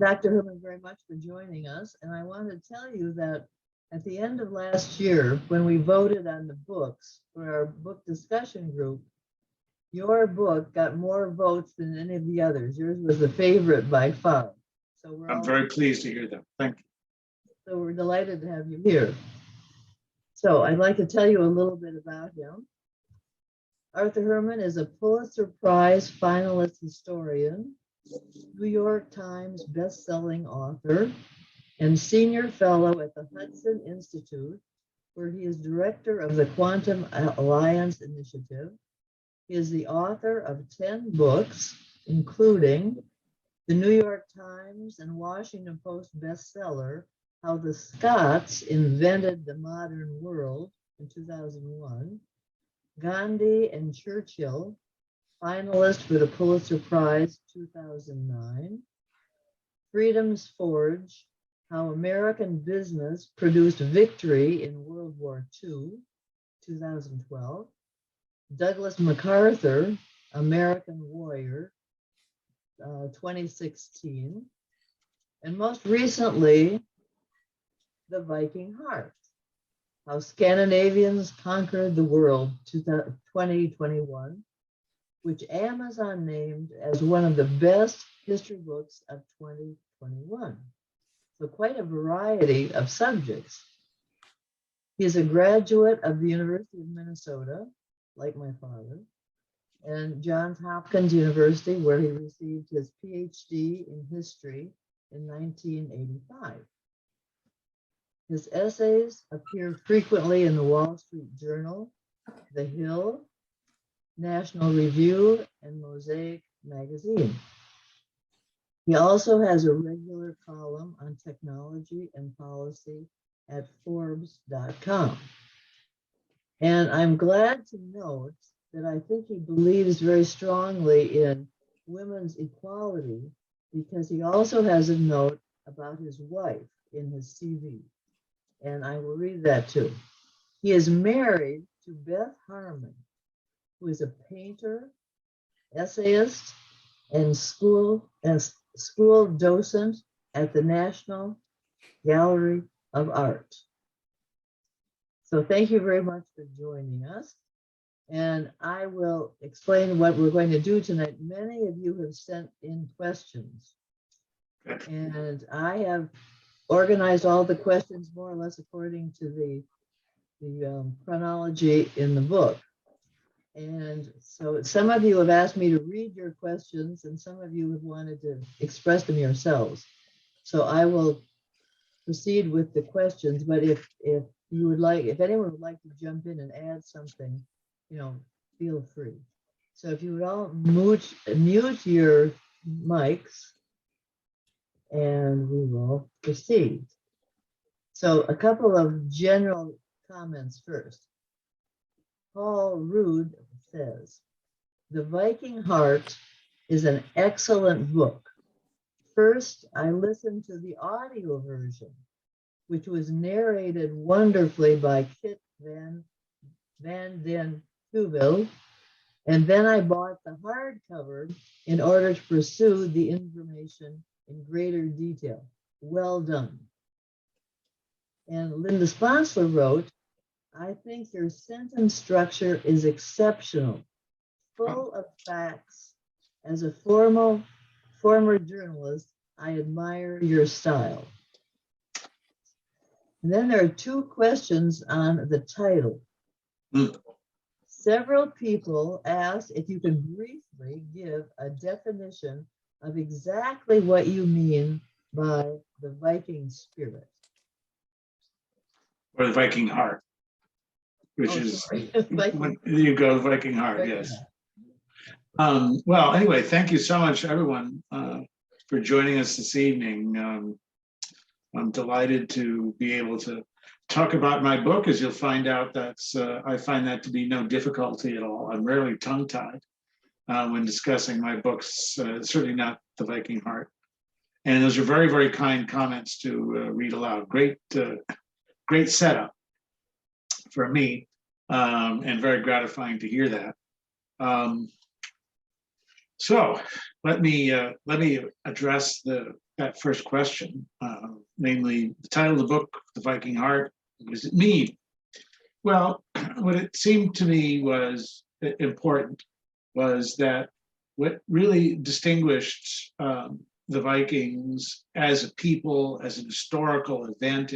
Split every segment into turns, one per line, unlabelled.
Dr. Herman very much for joining us. And I want to tell you that at the end of last year, when we voted on the books for our book discussion group, your book got more votes than any of the others. Yours was the favorite by far. So
I'm very pleased to hear that. Thank you.
So we're delighted to have you here. So I'd like to tell you a little bit about him. Arthur Herman is a Pulitzer Prize finalist historian, New York Times best-selling author, and senior fellow at the Hudson Institute, where he is director of the Quantum Alliance Initiative. He is the author of 10 books, including the New York Times and Washington Post bestseller, How the Scots Invented the Modern World in 2001, Gandhi and Churchill, finalist for the Pulitzer Prize 2009, Freedom's Forge, How American Business Produced Victory in World War II, 2012, Douglas MacArthur, American Warrior, 2016, and most recently, The Viking Heart, How Scandinavians Conquered the World, 2021, which Amazon named as one of the best history books of 2021. So quite a variety of subjects. He is a graduate of the University of Minnesota, like my father, and Johns Hopkins University, where he received his PhD in history in 1985. His essays appear frequently in the Wall Street Journal, The Hill, National Review, and Mosaic magazine. He also has a regular column on technology and policy at Forbes.com. And I'm glad to note that I think he believes very strongly in women's equality, because he also has a note about his wife in his CV. And I will read that too. He is married to Beth Harmon, who is a painter, essayist, and school docent at the National Gallery of Art. So thank you very much for joining us. And I will explain what we're going to do tonight. Many of you have sent in questions. And I have organized all the questions more or less according to the chronology in the book. And so some of you have asked me to read your questions, and some of you have wanted to express them yourselves. So I will proceed with the questions, but if you would like, if anyone would like to jump in and add something, feel free. So if you would all mute your mics, and we will proceed. So a couple of general comments first. Paul Rude says, The Viking Heart is an excellent book. First, I listened to the audio version, which was narrated wonderfully by Kit van den Heuvel, and then I bought the hardcover in order to pursue the information in greater detail. Well done. And Linda Sponsler wrote, I think your sentence structure is exceptional, full of facts. As a former journalist, I admire your style. And then there are two questions on the title. Several people asked if you could briefly give a definition of exactly what you mean by the Viking spirit.
Or the Viking Heart, which is, when you go, Viking Heart, yes. Well, anyway, thank you so much, everyone, for joining us this evening. I'm delighted to be able to talk about my book. As you'll find out, I find that to be no difficulty at all. I'm rarely tongue-tied when discussing my books, certainly not The Viking Heart. And those are very, very kind comments to read aloud. Great setup for me, and very gratifying to hear that. So let me address the that first question, namely the title of the book, The Viking Heart, what does it mean? Well, what it seemed to me was important was that what really distinguished the Vikings as a people, as an historical event,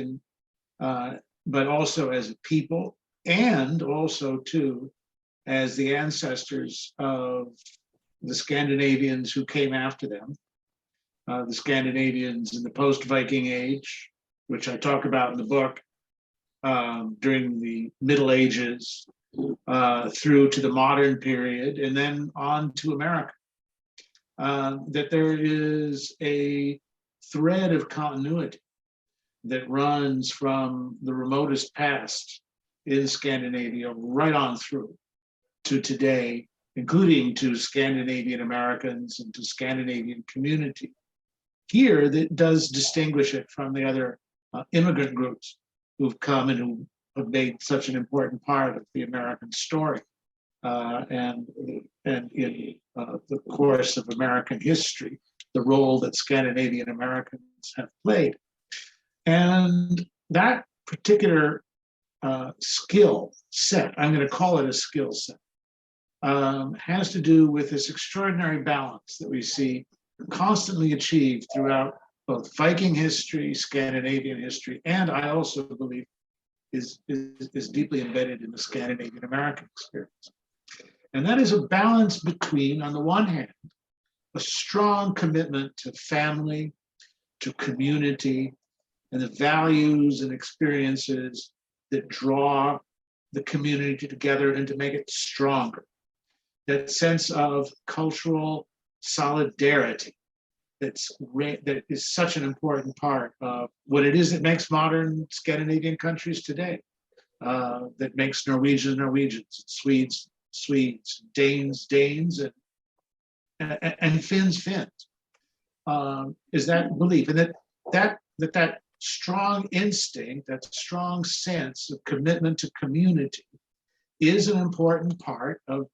but also as a people, and also too as the ancestors of the Scandinavians who came after them, the Scandinavians in the post-Viking age, which I talk about in the book, during the Middle Ages, through to the modern period, and then on to America. That there is a thread of continuity that runs from the remotest past in Scandinavia right on through to today, including to Scandinavian Americans and to Scandinavian community. Here, that does distinguish it from the other immigrant groups who've come and who have made such an important part of the American story and in the course of American history, the role that Scandinavian Americans have played. And that particular skill set, I'm going to call it a skill set, has to do with this extraordinary balance that we see constantly achieved throughout both Viking history, Scandinavian history, and I also believe is deeply embedded in the Scandinavian American experience. And that is a balance between, on the one hand, a strong commitment to family, to community, and the values and experiences that draw the community together and to make it stronger. That sense of cultural solidarity that is such an important part of what it is that makes modern Scandinavian countries today, that makes Norwegians, Swedes, Danes, and Finns. Is that belief, and that strong instinct, that strong sense of commitment to community is an important part of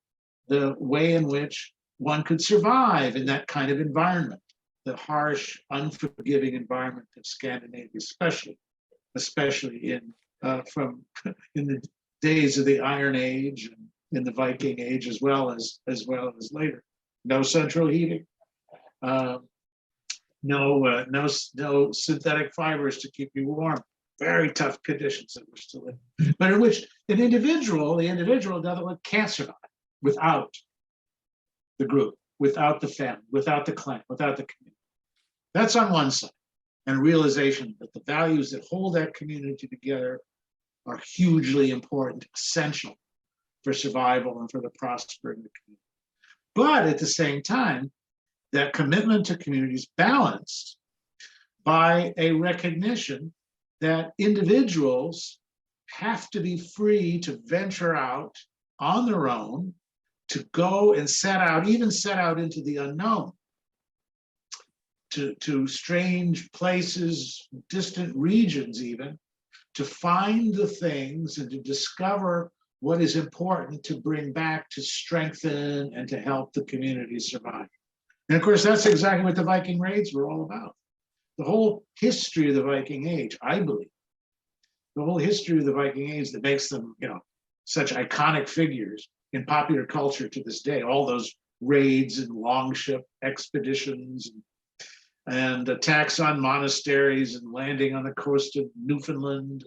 the way in which one could survive in that kind of environment, the harsh, unforgiving environment of Scandinavia, especially in the days of the Iron Age and in the Viking Age, as well as later. No central heating, no synthetic fibers to keep you warm. Very tough conditions that we're still in, but in which the individual, in other words, can't survive without the group, without the family, without the clan, without the community. That's on one side, and realization that the values that hold that community together are hugely important, essential for survival and for the prospering of the community. But at the same time, that commitment to community is balanced by a recognition that individuals have to be free to venture out on their own, to go and set out into the unknown, to strange places, distant regions even, to find the things and to discover what is important to bring back, to strengthen, and to help the community survive. And of course, that's exactly what the Viking raids were all about. The whole history of the Viking Age, I believe, the whole history of the Viking Age that makes them, such iconic figures in popular culture to this day, all those raids and longship expeditions and attacks on monasteries and landing on the coast of Newfoundland,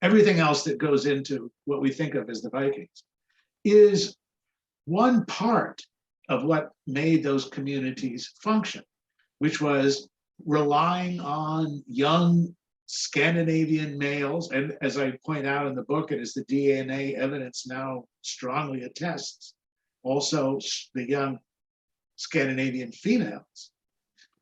everything else that goes into what we think of as the Vikings, is one part of what made those communities function, which was relying on young Scandinavian males, and as I point out in the book, and as the DNA evidence now strongly attests, also the young Scandinavian females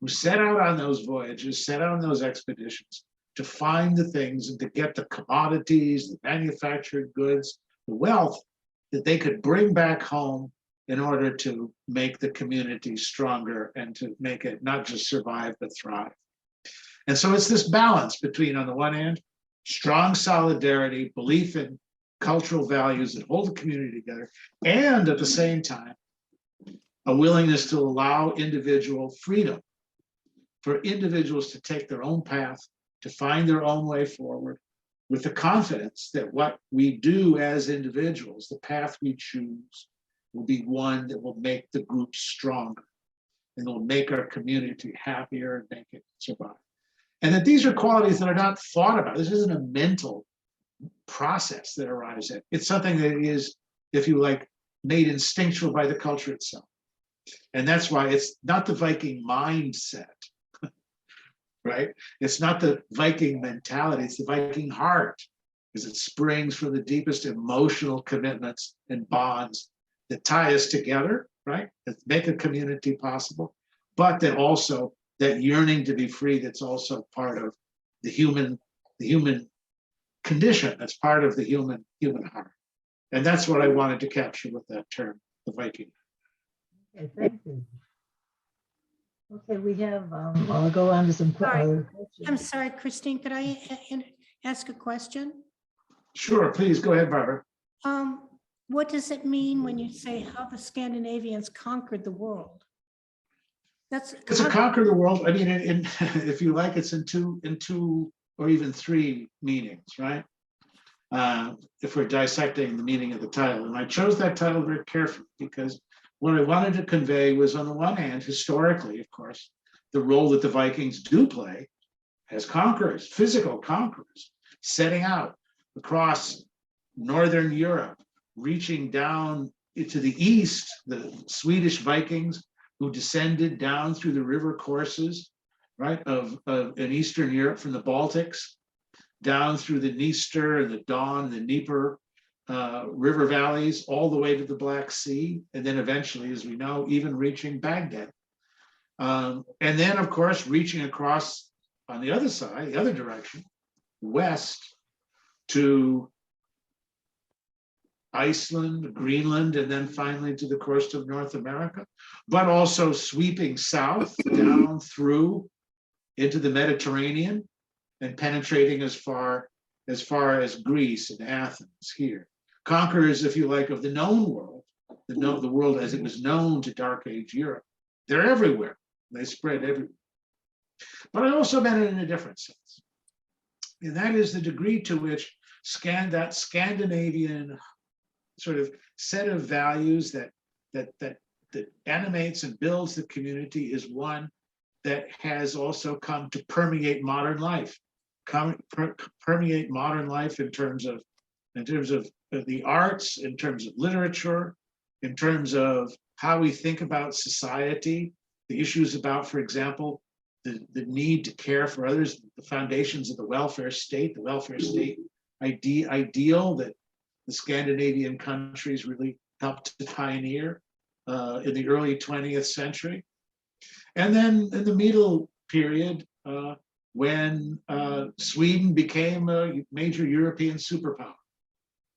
who set out on those voyages, set out on those expeditions to find the things and to get the commodities, the manufactured goods, the wealth that they could bring back home in order to make the community stronger and to make it not just survive, but thrive. And so it's this balance between, on the one hand, strong solidarity, belief in cultural values that hold the community together, and at the same time, a willingness to allow individual freedom for individuals to take their own path, to find their own way forward, with the confidence that what we do as individuals, the path we choose, will be one that will make the group stronger and will make our community happier and make it survive. And that these are qualities that are not thought about. This isn't a mental process that arrives at. It's something that is, if you like, made instinctual by the culture itself. And that's why it's not the Viking mindset, right? It's not the Viking mentality, it's the Viking heart, because it springs from the deepest emotional commitments and bonds that tie us together, right? That make a community possible, but that also that yearning to be free, that's also part of the human condition, that's part of the human heart. And that's what I wanted to capture with that term, the Viking.
Okay, thank you. Okay, we have, I'll go on to some other questions.
I'm sorry, Christine, could I ask a question?
Sure, please go ahead, Barbara.
What does it mean when you say how the Scandinavians conquered the world?
It's a conquer the world. I mean, if you like, it's in two or even three meanings, right? If we're dissecting the meaning of the title. And I chose that title very carefully because what I wanted to convey was, on the one hand, historically, of course, the role that the Vikings do play as conquerors, physical conquerors, setting out across Northern Europe, reaching down into the east, the Swedish Vikings who descended down through the river courses, right, in Eastern Europe from the Baltics, down through the Dniester and the Don, the Dnieper river valleys, all the way to the Black Sea, and then eventually, as we know, even reaching Baghdad. And then, of course, reaching across on the other side, the other direction, west to Iceland, Greenland, and then finally to the coast of North America, but also sweeping south down through into the Mediterranean and penetrating as far as Greece and Athens here. Conquerors, if you like, of the known world, the world as it was known to Dark Age Europe. They're everywhere. They spread everywhere. But I also meant it in a different sense. And that is the degree to which that Scandinavian sort of set of values that animates and builds the community is one that has also come to permeate modern life. Permeate modern life in terms of the arts, in terms of literature, in terms of how we think about society, the issues about, for example, the need to care for others, the foundations of the welfare state ideal that the Scandinavian countries really helped to pioneer in the early 20th century. And then in the middle period, when Sweden became a major European superpower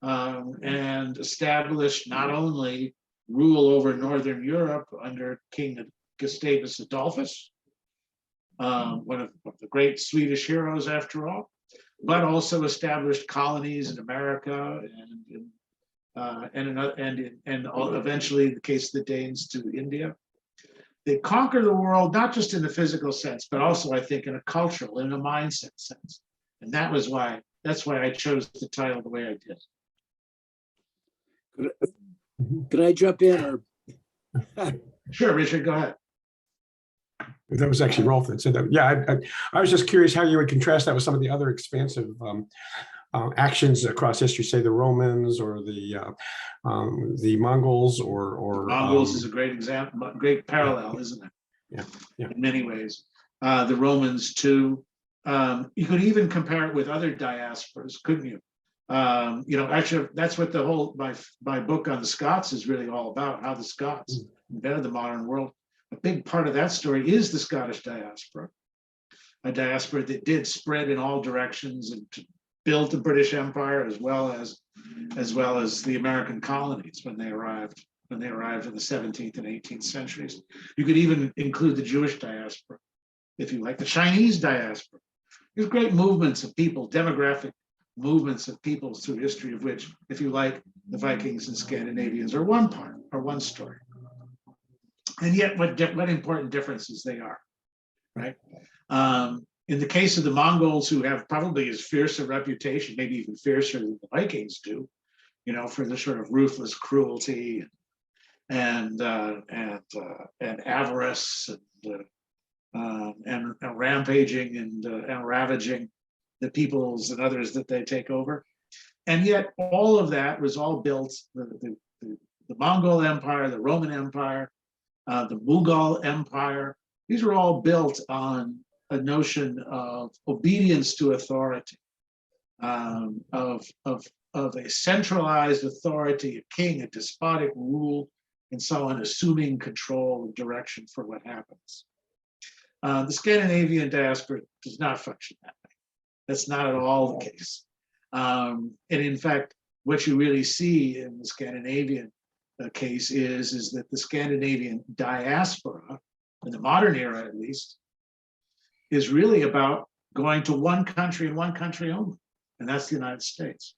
and established not only rule over Northern Europe under King Gustavus Adolphus, one of the great Swedish heroes after all, but also established colonies in America and eventually the case of the Danes to India. They conquer the world, not just in the physical sense, but also, I think, in a cultural, in a mindset sense. And that's why I chose the title the way I did.
Could I jump in? Or
Sure, Richard, go ahead.
That was actually Rolf that said that. Yeah, I was just curious how you would contrast that with some of the other expansive actions across history, say the Romans or the Mongols or
Mongols is a great example, great parallel, isn't it?
Yeah. In
many ways. The Romans too. You could even compare it with other diasporas, couldn't you? Actually, that's what the whole my book on the Scots is really all about, how the Scots invented the modern world. A big part of that story is the Scottish diaspora, a diaspora that did spread in all directions and built the British Empire as well as the American colonies when they arrived in the 17th and 18th centuries. You could even include the Jewish diaspora, if you like, the Chinese diaspora. There's great movements of people, demographic movements of people through history, of which, if you like, the Vikings and Scandinavians are one part, or one story. And yet what important differences they are. right? In the case of the Mongols, who have probably as fierce a reputation, maybe even fiercer than the Vikings do, for the sort of ruthless cruelty and avarice and rampaging and ravaging the peoples and others that they take over. And yet all of that was all built, the Mongol Empire, the Roman Empire, the Mughal Empire, these were all built on a notion of obedience to authority, of a centralized authority, a king, a despotic rule, and so on, assuming control and direction for what happens. The Scandinavian diaspora does not function that way. That's not at all the case. And in fact, what you really see in the Scandinavian case is that the Scandinavian diaspora, in the modern era at least, is really about going to one country and one country only, and that's the United States.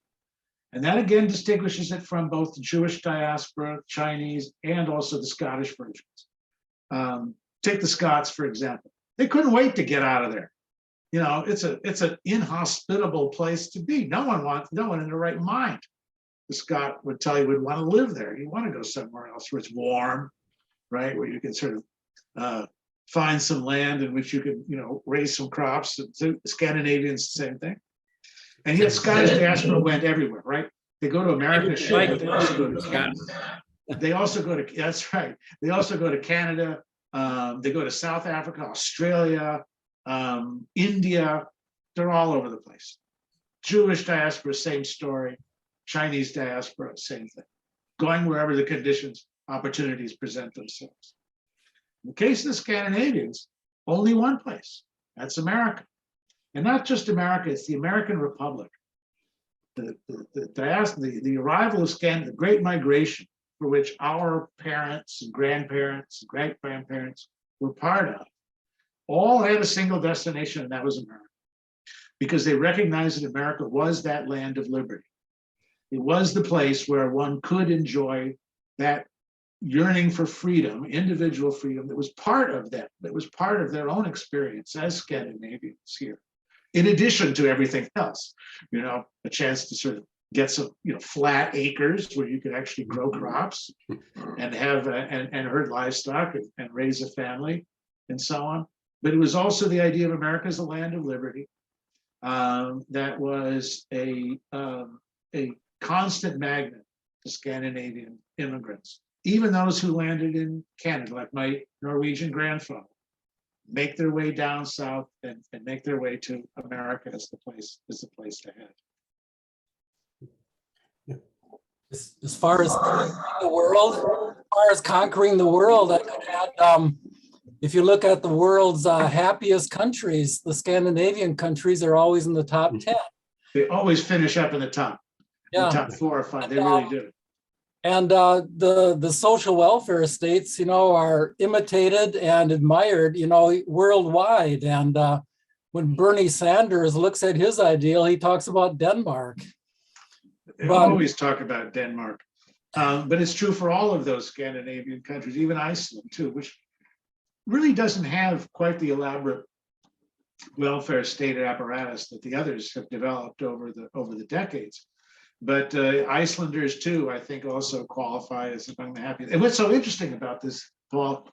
And that again distinguishes it from both the Jewish diaspora, Chinese, and also the Scottish versions. Take the Scots, for example. They couldn't wait to get out of there. It's an inhospitable place to be. No one in their right mind, the Scot would tell you, would want to live there. You want to go somewhere else where it's warm, right? Where you can sort of find some land in which you can, raise some crops. The Scandinavians, the same thing. And yet Scottish diaspora went everywhere, right? They go to America, sure, but they also go to Canada. They also go to, that's right. They also go to Canada. They go to South Africa, Australia, India. They're all over the place. Jewish diaspora, same story. Chinese diaspora, same thing. Going wherever the conditions, opportunities present themselves. In the case of the Scandinavians, only one place. That's America. And not just America, it's the American Republic. The arrival of the Great Migration, for which our parents and grandparents and great-grandparents were part of, all had a single destination, and that was America. Because they recognized that America was that land of liberty. It was the place where one could enjoy that yearning for freedom, individual freedom, that was part of that, that was part of their own experience as Scandinavians here. In addition to everything else, a chance to sort of get some, flat acres where you could actually grow crops and have and herd livestock and raise a family and so on. But it was also the idea of America as a land of liberty that was a constant magnet to Scandinavian immigrants. Even those who landed in Canada, like my Norwegian grandfather, make their way down south and make their way to America as the place to head.
As far as conquering the world, I could add, if you look at the world's happiest countries, the Scandinavian countries are always in the top 10.
They always finish up in the top,
Yeah.
the top 4 or 5. They really do.
And the social welfare states, are imitated and admired, worldwide. And when Bernie Sanders looks at his ideal, he talks about Denmark.
They always talk about Denmark. But it's true for all of those Scandinavian countries, even Iceland too, which really doesn't have quite the elaborate welfare state apparatus that the others have developed over the decades. But Icelanders too, I think, also qualify as among the happiest. And what's so interesting about this, Paul,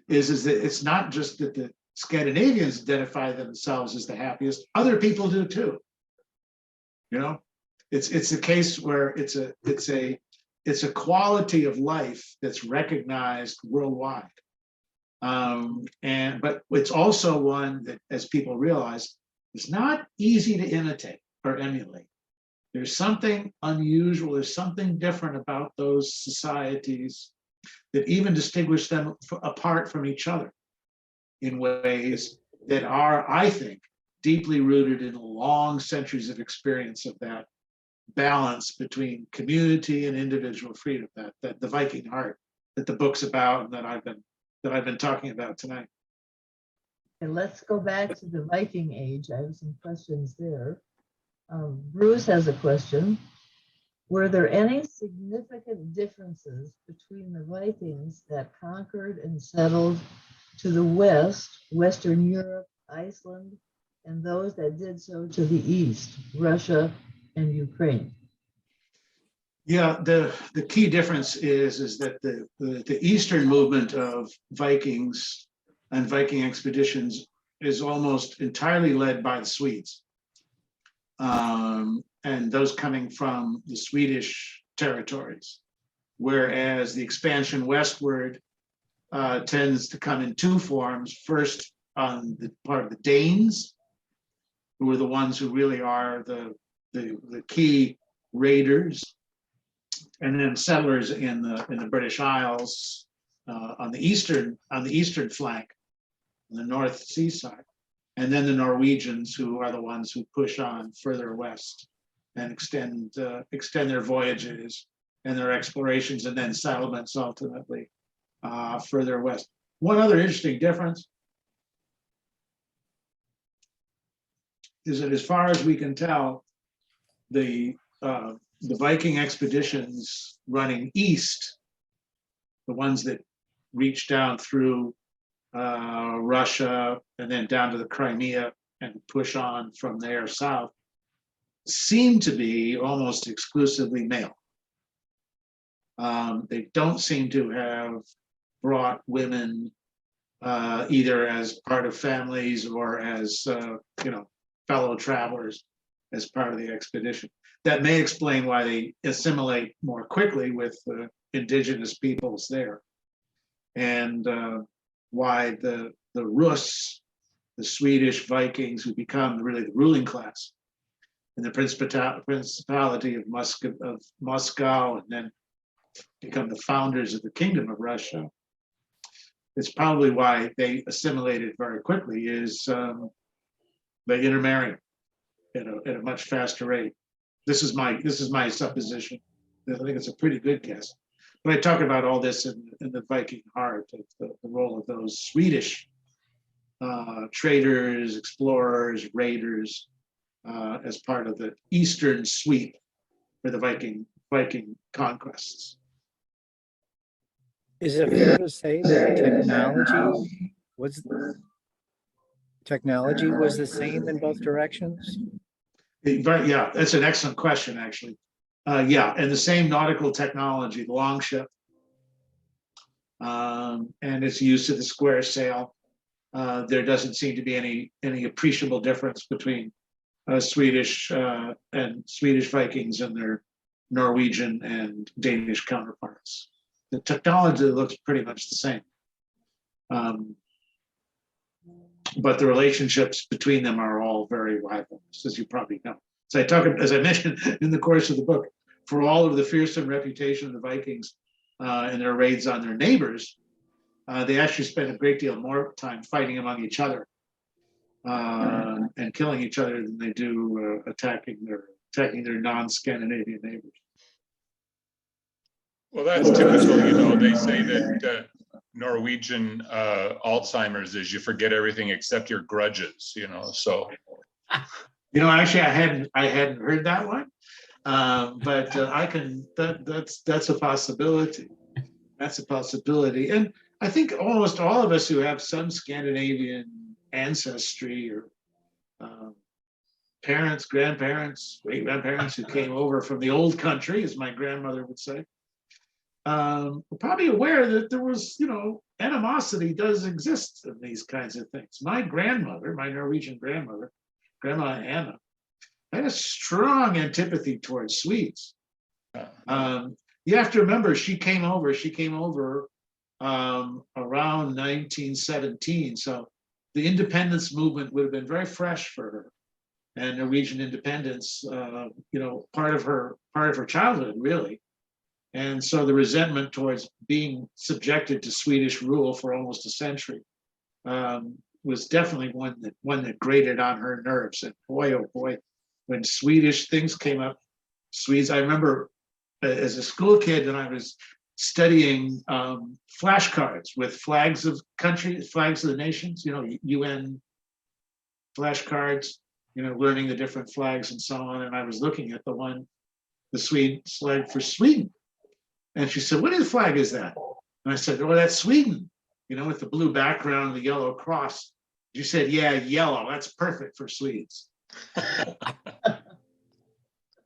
is that it's not just that the Scandinavians identify themselves as the happiest; other people do too. It's a case where it's a quality of life that's recognized worldwide. But it's also one that, as people realize, is not easy to imitate or emulate. There's something unusual, there's something different about those societies that even distinguish them apart from each other in ways that are, I think, deeply rooted in long centuries of experience of that balance between community and individual freedom, that the Viking heart that the book's about and that I've been talking about tonight.
And let's go back to the Viking age. I have some questions there. Bruce has a question. Were there any significant differences between the Vikings that conquered and settled to the west, Western Europe, Iceland, and those that did so to the east, Russia and Ukraine.
Yeah, the key difference is that the eastern movement of Vikings and Viking expeditions is almost entirely led by the Swedes. And those coming from the Swedish territories, whereas the expansion westward tends to come in two forms. First, on the part of the Danes, who are the ones who really are the key raiders, and then settlers in the British Isles on the eastern flank, on the North Sea side, and then the Norwegians, who are the ones who push on further west and extend their voyages and their explorations and then settlements ultimately further west. One other interesting difference is that, as far as we can tell, the Viking expeditions running east, the ones that reach down through Russia and then down to the Crimea and push on from there south, seem to be almost exclusively male. They don't seem to have brought women either as part of families or as fellow travelers as part of the expedition. That may explain why they assimilate more quickly with the indigenous peoples there, and why the Rus, the Swedish Vikings, who become really the ruling class in the Principality of Moscow, and then become the founders of the Kingdom of Russia. It's probably why they assimilated very quickly, is they intermarry at a much faster rate. This is my supposition. I think it's a pretty good guess. But I talk about all this in the Viking Heart, the role of those Swedish traders, explorers, raiders, as part of the eastern sweep for the Viking conquests.
Is it fair to say that technology was the same in both directions?
Yeah, that's an excellent question, actually. Yeah, and the same nautical technology, the longship, and its use of the square sail. There doesn't seem to be any appreciable difference between Swedish Vikings and their Norwegian and Danish counterparts. The technology looks pretty much the same. But the relationships between them are all very rivalrous, as you probably know. So as I mentioned in the course of the book, for all of the fearsome reputation of the Vikings and their raids on their neighbors, they actually spend a great deal more time fighting among each other and killing each other than they do attacking their non-Scandinavian neighbors.
Well, that's typical. They say that Norwegian Alzheimer's is you forget everything except your grudges. So.
Actually, I hadn't heard that one, but I can. That's a possibility. That's a possibility, and I think almost all of us who have some Scandinavian ancestry, or parents, grandparents, great grandparents who came over from the old country, as my grandmother would say, we're probably aware that there was, animosity does exist in these kinds of things. My grandmother, my Norwegian grandmother, Grandma Anna, had a strong antipathy towards Swedes. You have to remember, she came over around 1917. So the independence movement would have been very fresh for her, and Norwegian independence, part of her childhood, really. And so the resentment towards being subjected to Swedish rule for almost a century was definitely one that grated on her nerves. And boy, oh boy, when Swedish things came up, Swedes, I remember as a school kid, and I was studying flashcards with flags of countries, flags of the nations, UN flashcards, learning the different flags and so on. And I was looking at the Swedes flag for Sweden. And she said, "What flag is that?" And I said, "Oh, that's Sweden." with the blue background, the yellow cross. You said, yeah, yellow, that's perfect for Swedes.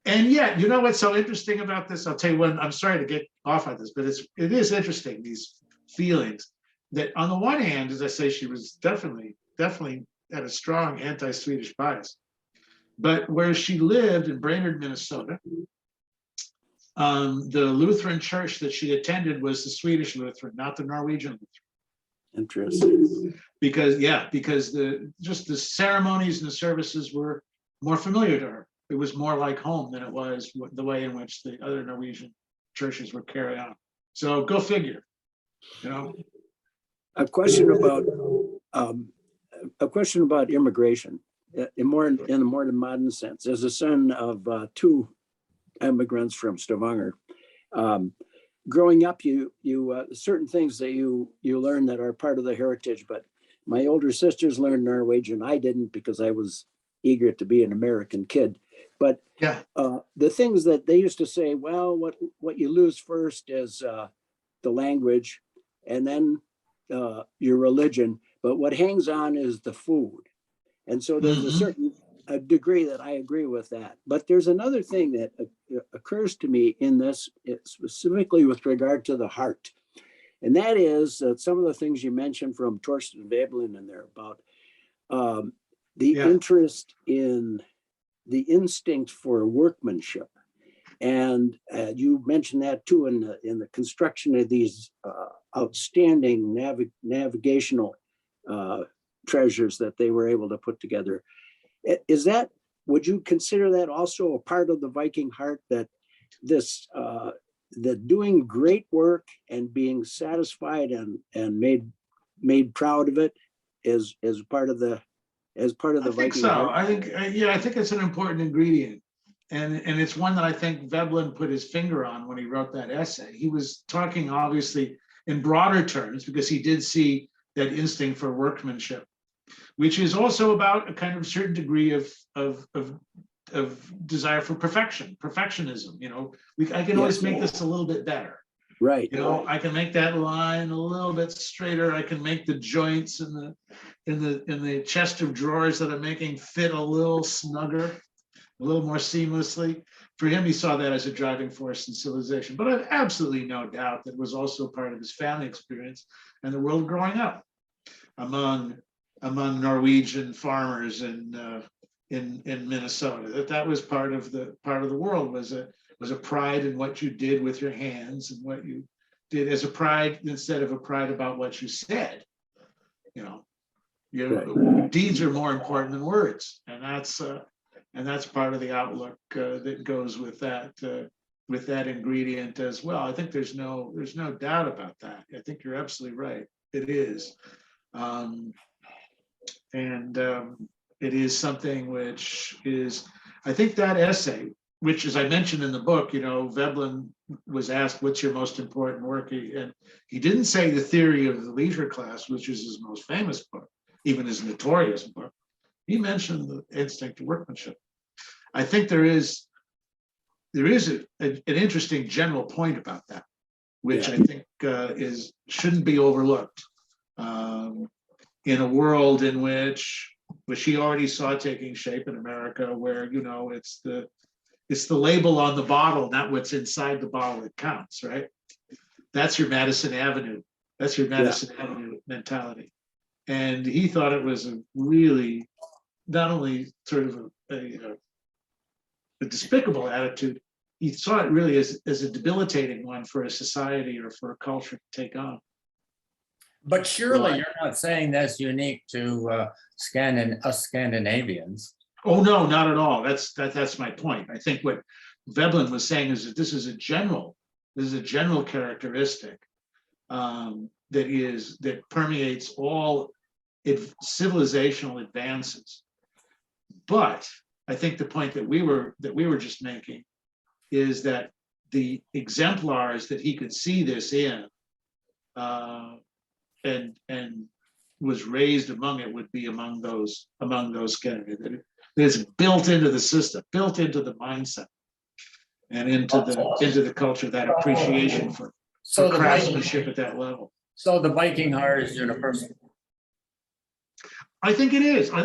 And yet, you know what's so interesting about this? I'll tell you one, I'm sorry to get off on this, but it is interesting, these feelings that on the one hand, as I say, she was definitely had a strong anti-Swedish bias. But where she lived in Brainerd, Minnesota, the Lutheran church that she attended was the Swedish Lutheran, not the Norwegian Lutheran.
Interesting.
Because just the ceremonies and the services were more familiar to her. It was more like home than it was the way in which the other Norwegian churches were carried on. So go figure,
A question about immigration in a more modern sense. As a son of two immigrants from Stavanger, growing up, you certain things that you learn that are part of the heritage. But my older sisters learned Norwegian. I didn't because I was eager to be an American kid. But
yeah,
the things that they used to say, well, what you lose first is the language, and then your religion. But what hangs on is the food. And so there's a certain degree that I agree with that. But there's another thing that occurs to me in this, specifically with regard to the heart. And that is some of the things you mentioned from Torsten Veblen in there about the interest in the instinct for workmanship. And you mentioned that too in the construction of these outstanding navigational treasures that they were able to put together. Would you consider that also a part of the Viking heart, that this that doing great work and being satisfied and made proud of it is part of the Viking heart?
I think it's an important ingredient. And it's one that I think Veblen put his finger on when he wrote that essay. He was talking obviously in broader terms because he did see that instinct for workmanship, which is also about a kind of certain degree of desire for perfectionism. I can always make this a little bit better.
Right.
I can make that line a little bit straighter. I can make the joints in the chest of drawers that I'm making fit a little snugger, a little more seamlessly. For him, he saw that as a driving force in civilization. But I have absolutely no doubt that it was also part of his family experience and the world growing up among Norwegian farmers in Minnesota. That was part of the world, was a pride in what you did with your hands and what you did as a pride instead of a pride about what you said. Deeds are more important than words, and that's part of the outlook that goes with that ingredient as well. I think there's no doubt about that. I think you're absolutely right. It is, it is something which is, I think that essay, which, as I mentioned in the book, Veblen was asked, what's your most important work? And he didn't say The Theory of the Leisure Class, which is his most famous book, even his notorious book. He mentioned the instinct of workmanship. I think there is an interesting general point about that, which I think shouldn't be overlooked in a world in which she already saw taking shape in America, where it's the label on the bottle, not what's inside the bottle that counts, right? That's your Madison Avenue. That's your Madison Avenue mentality. And he thought it was a really, not only sort of a despicable attitude, he saw it really as a debilitating one for a society or for a culture to take on.
But surely you're not saying that's unique to us Scandinavians.
Oh no, not at all. That's my point. I think what Veblen was saying is that this is a general characteristic that permeates all civilizational advances. But I think the point that we were just making is that the exemplars that he could see this in and was raised among it would be among those Scandinavians. It's built into the system, built into the mindset, and into the culture, that appreciation for craftsmanship at that level.
So the Viking heart is universal.
I think it is. I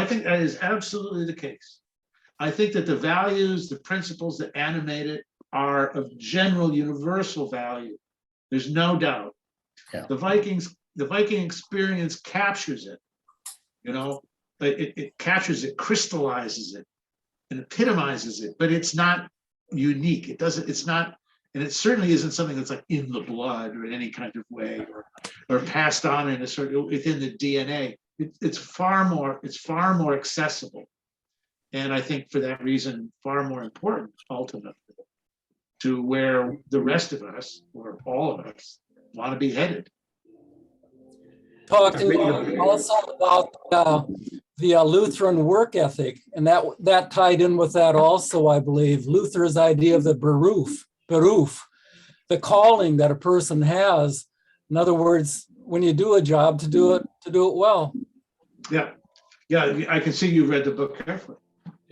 think that is absolutely the case. I think that the values, the principles that animate it are of general universal value. There's no doubt.
Yeah.
The Viking experience captures it, you know, it captures it, crystallizes it, and epitomizes it, but it's not unique. It's not, and it certainly isn't something that's like in the blood or in any kind of way, or passed on in a sort of within the DNA. It's far more accessible. And I think for that reason, far more important ultimately to where the rest of us, or all of us, want to be headed.
Talking also about the Lutheran work ethic, and that tied in with that also, I believe. Luther's idea of the beruf, the calling that a person has. In other words, when you do a job, to do it well.
Yeah, I can see you read the book carefully.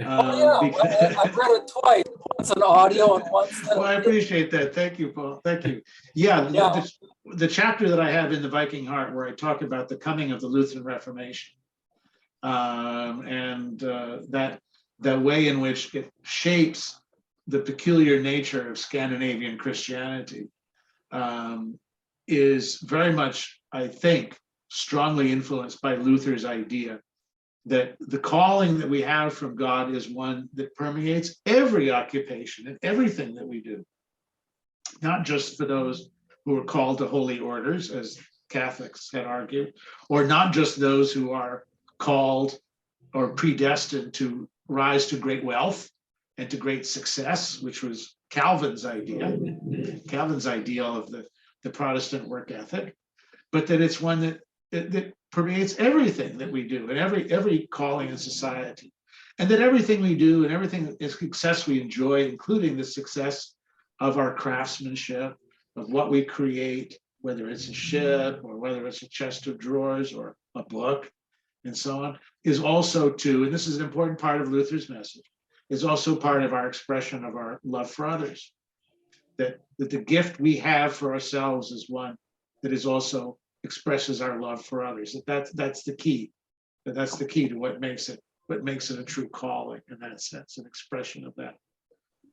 I've read it twice, once in audio and once.
Well, I appreciate that. Thank you, Paul. Thank you. Yeah. The chapter that I have in the Viking Heart, where I talk about the coming of the Lutheran Reformation, and that way in which it shapes the peculiar nature of Scandinavian Christianity, is very much, I think, strongly influenced by Luther's idea that the calling that we have from God is one that permeates every occupation and everything that we do, not just for those who are called to holy orders, as Catholics had argued, or not just those who are called or predestined to rise to great wealth and to great success, which was Calvin's idea, Calvin's ideal of the Protestant work ethic, but that it's one that permeates everything that we do and every calling in society, and that everything we do and everything is success we enjoy, including the success of our craftsmanship, of what we create, whether it's a ship or whether it's a chest of drawers or a book and so on, is also too, and this is an important part of Luther's message, is also part of our expression of our love for others. That the gift we have for ourselves is one that is also expresses our love for others. That's the key. That's the key to what makes it a true calling in that sense, an expression of that.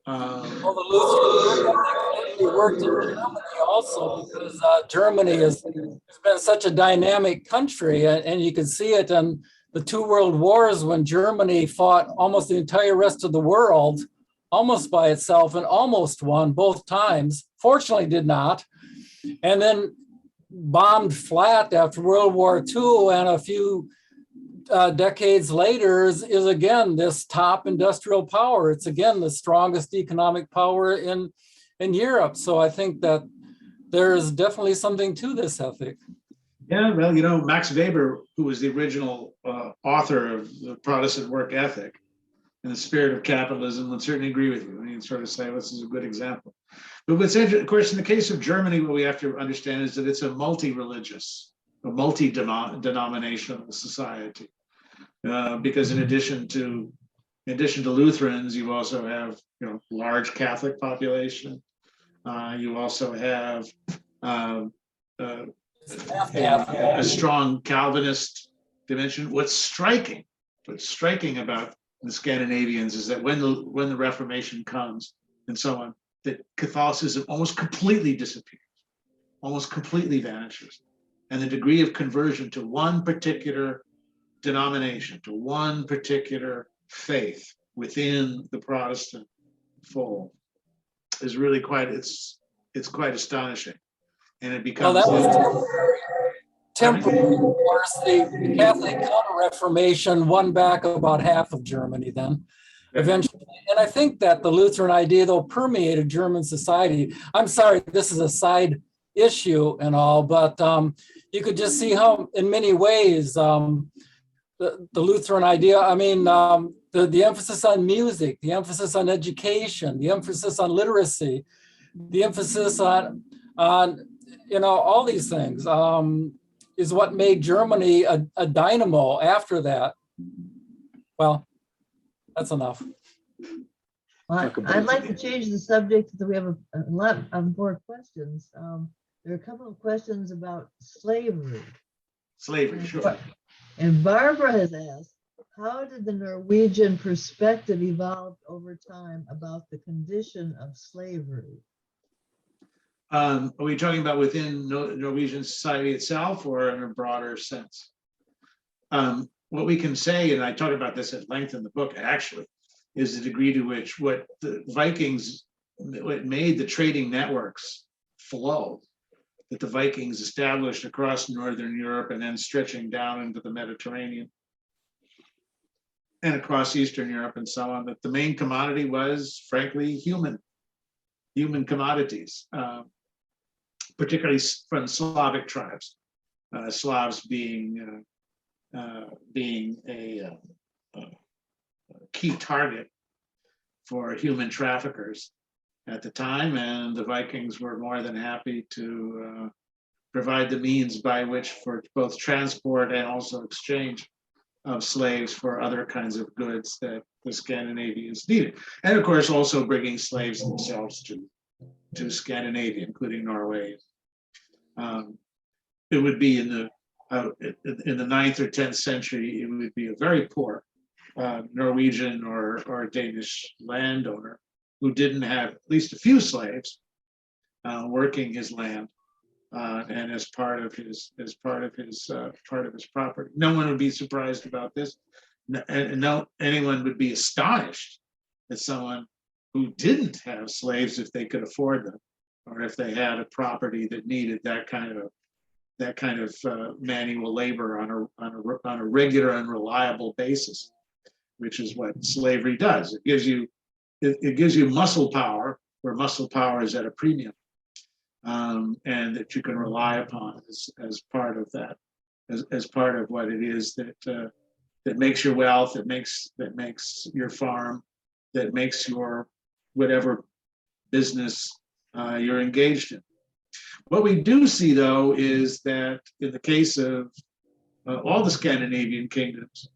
Well, the Lutheran worked in Germany also, because Germany has been such a dynamic country, and you can see it in the two world wars when Germany fought almost the entire rest of the world, almost by itself, and almost won both times. Fortunately, did not, and then bombed flat after World War II, and a few decades later is again this top industrial power. It's again the strongest economic power in Europe. So I think that there is definitely something to this ethic.
Yeah, well, you know, Max Weber, who was the original author of the Protestant work ethic and the spirit of capitalism, would certainly agree with you. I mean, sort of say, well, this is a good example. But what's interesting, of course, in the case of Germany, what we have to understand is that it's a multi-religious, a multi-denominational society. Because in addition to Lutherans, you also have, you know, large Catholic population. You also have a strong Calvinist dimension. What's striking about the Scandinavians is that when the Reformation comes and so on, that Catholicism almost completely disappears, almost completely vanishes, and the degree of conversion to one particular denomination, to one particular faith within the Protestant fold is really quite quite astonishing, and it becomes.
Well, that was temporary. Of course, the Catholic Counter-Reformation won back about half of Germany then, eventually. And I think that the Lutheran idea, though, permeated German society. I'm sorry, this is a side issue and all, but you could just see how, in many ways, the Lutheran idea, I mean, the emphasis on music, the emphasis on education, the emphasis on literacy, the emphasis on you know, all these things is what made Germany a dynamo after that. Well, that's enough.
Well, I'd like to change the subject, because we have a lot of more questions. there are a couple of questions about slavery.
Slavery, sure.
And Barbara has asked, how did the Norwegian perspective evolve over time about the condition of slavery?
Are we talking about within Norwegian society itself or in a broader sense? What we can say, and I talk about this at length in the book actually, is the degree to which what the Vikings, what made the trading networks flow, that the Vikings established across Northern Europe and then stretching down into the Mediterranean and across Eastern Europe and so on, that the main commodity was, frankly, human commodities, particularly from Slavic tribes, Slavs being a key target for human traffickers at the time, and the Vikings were more than happy to provide the means by which for both transport and also exchange of slaves for other kinds of goods that the Scandinavians needed. And of course, also bringing slaves themselves to Scandinavia, including Norway. It would be in the 9th or 10th century, it would be a very poor Norwegian or Danish landowner who didn't have at least a few slaves working his land and as part of his property. No one would be surprised about this, and no anyone would be astonished that someone who didn't have slaves, if they could afford them, or if they had a property that needed that kind of manual labor on a regular and reliable basis, which is what slavery does. It gives you muscle power, where muscle power is at a premium, and that you can rely upon as part of that, as part of what it is that makes your wealth, that makes your farm, that makes your whatever business you're engaged in. What we do see, though, is that in the case of all the Scandinavian kingdoms,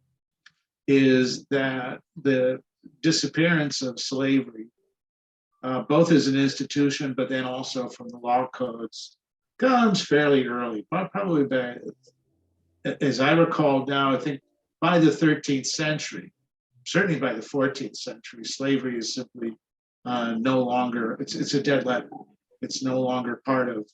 is that the disappearance of slavery, both as an institution, but then also from the law codes, comes fairly early, probably by, as I recall now, I think by the 13th century, certainly by the 14th century, slavery is simply no longer, it's a dead letter. It's no longer part of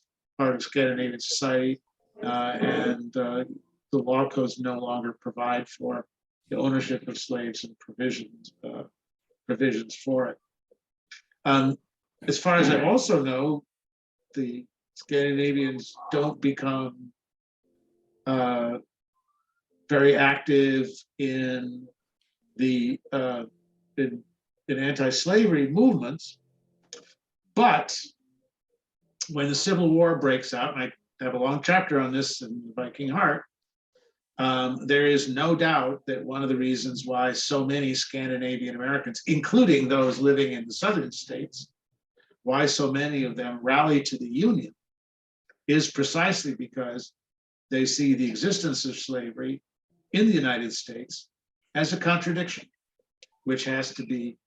Scandinavian society, and the law codes no longer provide for the ownership of slaves and provisions for it. As far as I also know, the Scandinavians don't become very active in the in anti-slavery movements, but when the Civil War breaks out, and I have a long chapter on this in the Viking Heart, there is no doubt that one of the reasons why so many Scandinavian Americans, including those living in the southern states, why so many of them rally to the Union is precisely because they see the existence of slavery in the United States as a contradiction, which has to be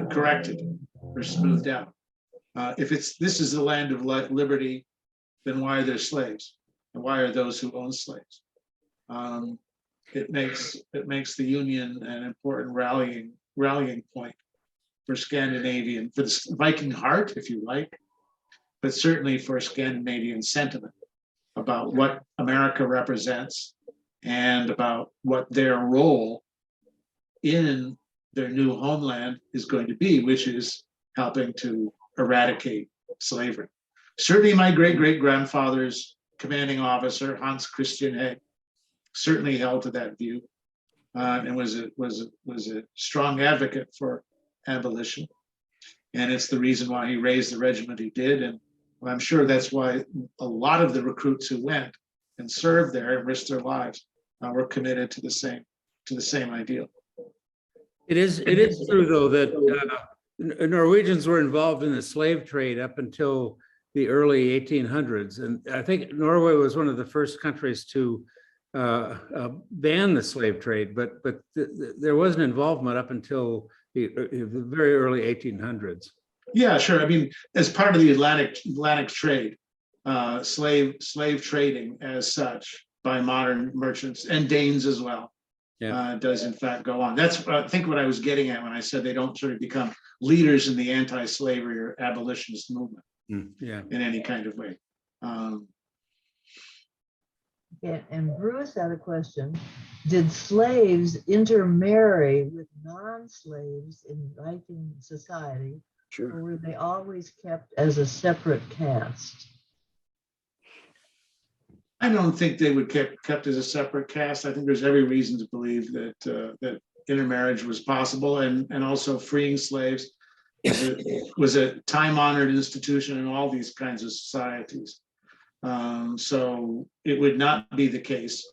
corrected or smoothed out. If this is the land of liberty, then why are there slaves? And why are those who own slaves? It makes the Union an important rallying point for Scandinavian, for the Viking heart, if you like, but certainly for Scandinavian sentiment about what America represents and about what their role in their new homeland is going to be, which is helping to eradicate slavery. Certainly my great-great-grandfather's commanding officer, Hans Christian Heg, certainly held to that view and was a strong advocate for abolition. And it's the reason why he raised the regiment he did. And I'm sure that's why a lot of the recruits who went and served there and risked their lives were committed to the same ideal.
It is true, though, that Norwegians were involved in the slave trade up until the early 1800s. And I think Norway was one of the first countries to ban the slave trade, but there was an involvement up until the very early 1800s.
Yeah, sure. I mean, as part of the Atlantic trade, slave trading as such by modern merchants and Danes as well. Does in fact go on. That's I think what I was getting at when I said they don't sort of become leaders in the anti-slavery or abolitionist movement in any kind of way.
And Bruce had a question. Did slaves intermarry with non-slaves in Viking society?
Sure.
Or were they always kept as a separate caste?
I don't think they would kept as a separate caste. I think there's every reason to believe that that intermarriage was possible, and also freeing slaves was a time-honored institution in all these kinds of societies. So it would not be the case.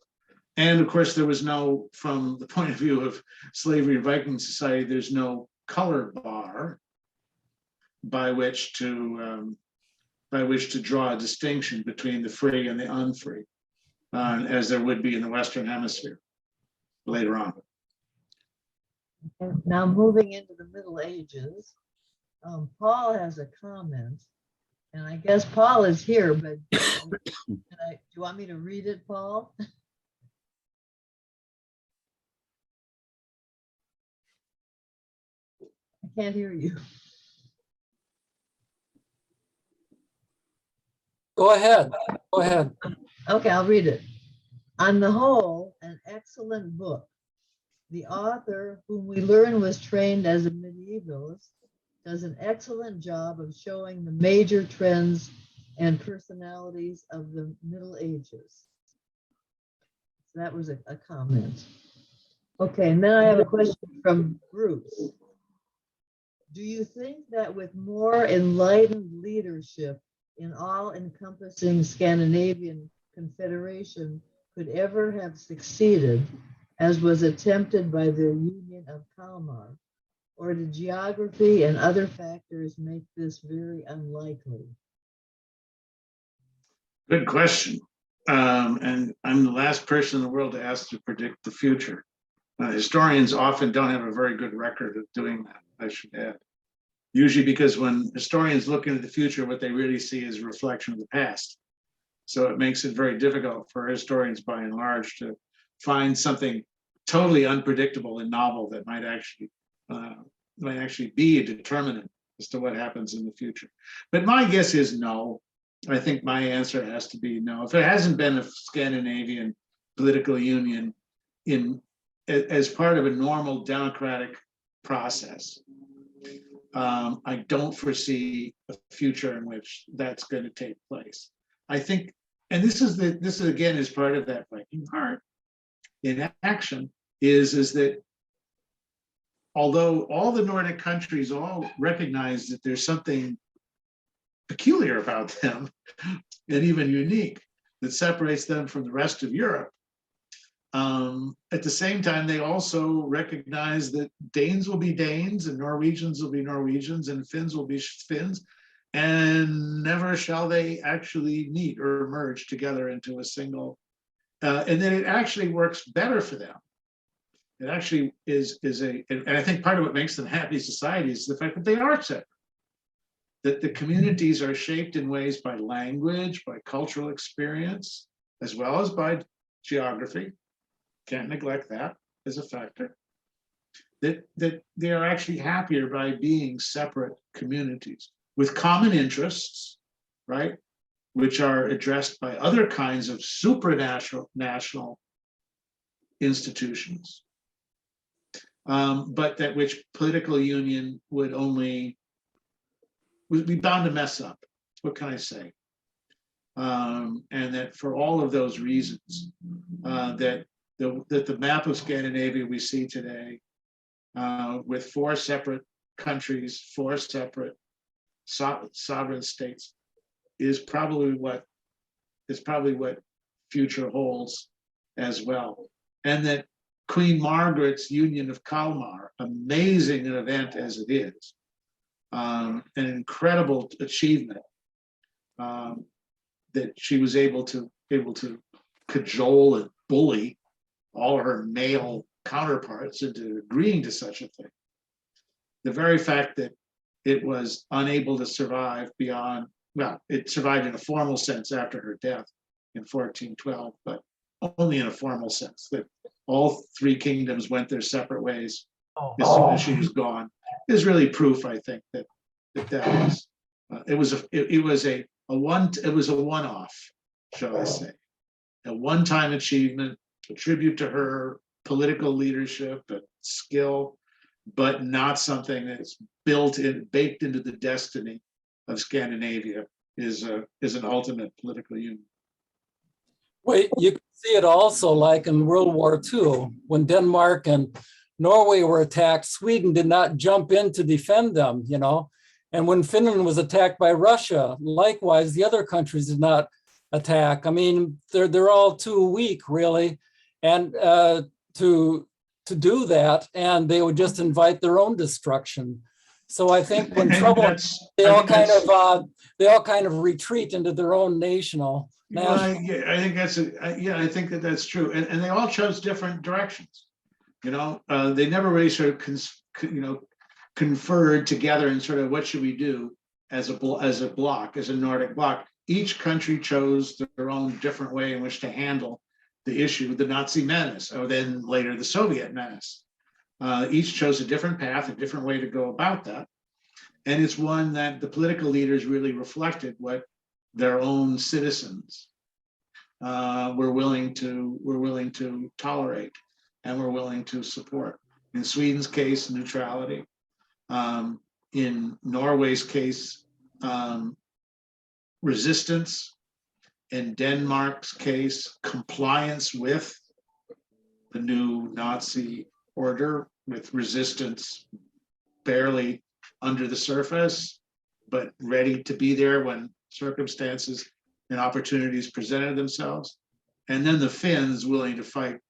And of course, there was no, from the point of view of slavery in Viking society, there's no color bar by which to draw a distinction between the free and the unfree, as there would be in the Western Hemisphere later on.
And now moving into the Middle Ages, Paul has a comment, and I guess Paul is here, but do you want me to read it, Paul? I can't hear you.
Go ahead. Go ahead.
Okay, I'll read it. On the whole, an excellent book. The author, whom we learn was trained as a medievalist, does an excellent job of showing the major trends and personalities of the Middle Ages. So that was a comment. Okay, and then I have a question from Bruce. Do you think that with more enlightened leadership in all-encompassing Scandinavian confederation could ever have succeeded, as was attempted by the Union of Kalmar, or did geography and other factors make this very unlikely?
Good question. And I'm the last person in the world to ask to predict the future. Historians often don't have a very good record of doing that, I should add. Usually because when historians look into the future, what they really see is a reflection of the past. So it makes it very difficult for historians by and large to find something totally unpredictable and novel that might actually be a determinant as to what happens in the future. But my guess is no. I think my answer has to be no. If there hasn't been a Scandinavian political union as part of a normal democratic process, I don't foresee a future in which that's going to take place. I think, and this is again is part of that Viking heart in action, is that although all the Nordic countries all recognize that there's something peculiar about them and even unique that separates them from the rest of Europe, at the same time, they also recognize that Danes will be Danes and Norwegians will be Norwegians and Finns will be Finns, and never shall they actually meet or merge together into a single, and then it actually works better for them. It actually and I think part of what makes them happy societies is the fact that they are separate, that the communities are shaped in ways by language, by cultural experience, as well as by geography. Can't neglect that as a factor. That they are actually happier by being separate communities with common interests, right? Which are addressed by other kinds of supranational institutions, but that which political union would be bound to mess up. What can I say? And that for all of those reasons, that the map of Scandinavia we see today, with 4 separate countries, 4 separate sovereign states, is probably what future holds as well. And that Queen Margaret's Union of Kalmar, amazing an event as it is, an incredible achievement, that she was able to cajole and bully all her male counterparts into agreeing to such a thing. The very fact that it was unable to survive beyond well, it survived in a formal sense after her death in 1412, but only in a formal sense, that all three kingdoms went their separate ways as soon as she was gone, is really proof, I think, that was it was a one-off, shall I say, a one-time achievement, a tribute to her political leadership and skill, but not something that's baked into the destiny of Scandinavia is an ultimate political union.
Well, you can see it also like in World War II, when Denmark and Norway were attacked, Sweden did not jump in to defend them, you know. And when Finland was attacked by Russia, likewise, the other countries did not attack. I mean, they're all too weak, really, and to do that, and they would just invite their own destruction. So I think when trouble, they all kind of retreat into their own national.
Well, I think I think that's true, and they all chose different directions. You know, they never really sort of conferred together and sort of what should we do as a bloc, as a Nordic bloc. Each country chose their own different way in which to handle the issue with the Nazi menace, or then later the Soviet menace. Each chose a different path, a different way to go about that, and it's one that the political leaders really reflected what their own citizens were willing to tolerate and were willing to support. In Sweden's case, neutrality. In Norway's case, resistance. In Denmark's case, compliance with the new Nazi order, with resistance barely under the surface, but ready to be there when circumstances and opportunities presented themselves. And then the Finns willing to fight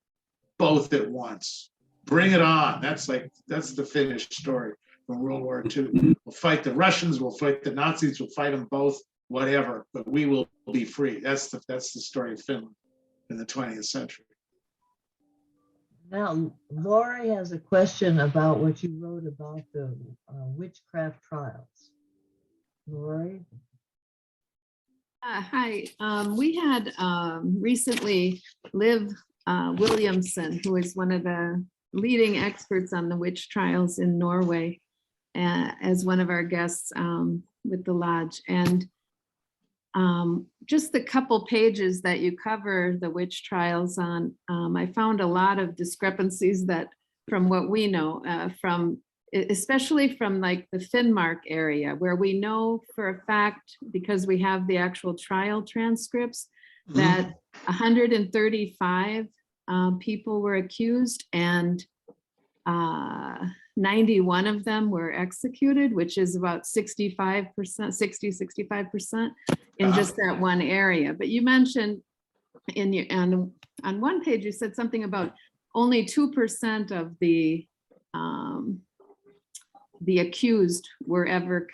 both at once. Bring it on. That's the Finnish story from World War II. We'll fight the Russians, we'll fight the Nazis, we'll fight them both, whatever, but we will be free. That's the story of Finland in the 20th century.
Now, Lori has a question about what you wrote about the witchcraft trials. Lori?
Hi, we had recently Liv Williamson, who is one of the leading experts on the witch trials in Norway, as one of our guests with the lodge. And just the couple pages that you cover the witch trials on, I found a lot of discrepancies that from what we know, especially from like the Finnmark area, where we know for a fact, because we have the actual trial transcripts, that 135 people were accused and 91 of them were executed, which is about 65% in just that one area. But you mentioned on one page, you said something about only 2% of the accused were ever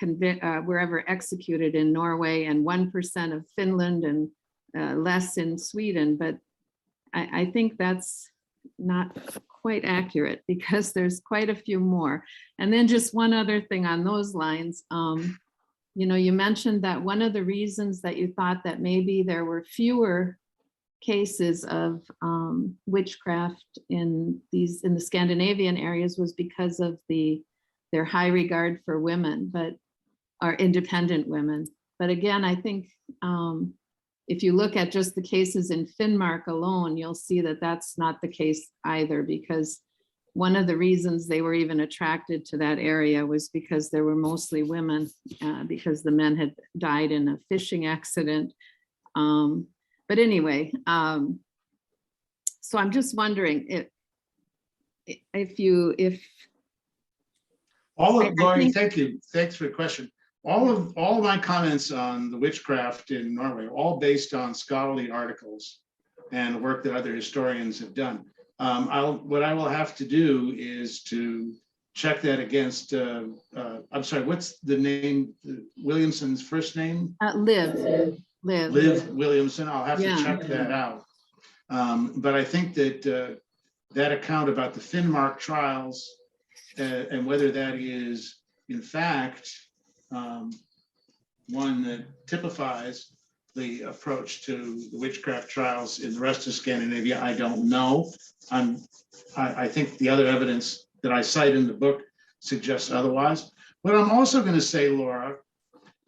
executed in Norway, and 1% of Finland, and less in Sweden. But I think that's not quite accurate, because there's quite a few more. And then just one other thing on those lines, you mentioned that one of the reasons that you thought that maybe there were fewer cases of witchcraft in the Scandinavian areas was because of their high regard for women, or independent women. But again, I think if you look at just the cases in Finnmark alone, you'll see that that's not the case either, because one of the reasons they were even attracted to that area was because there were mostly women, because the men had died in a fishing accident. But anyway, so I'm just wondering
Laurie, thank you. Thanks for the question. All of my comments on the witchcraft in Norway are all based on scholarly articles and work that other historians have done. What I will have to do is to check that against, I'm sorry, what's the name, Williamson's first name?
Liv
Williamson. I'll have to check that out. But I think that that account about the Finnmark trials and whether that is in fact one that typifies the approach to the witchcraft trials in the rest of Scandinavia. I don't know. I think the other evidence that I cite in the book suggests otherwise. What I'm also going to say, Laura,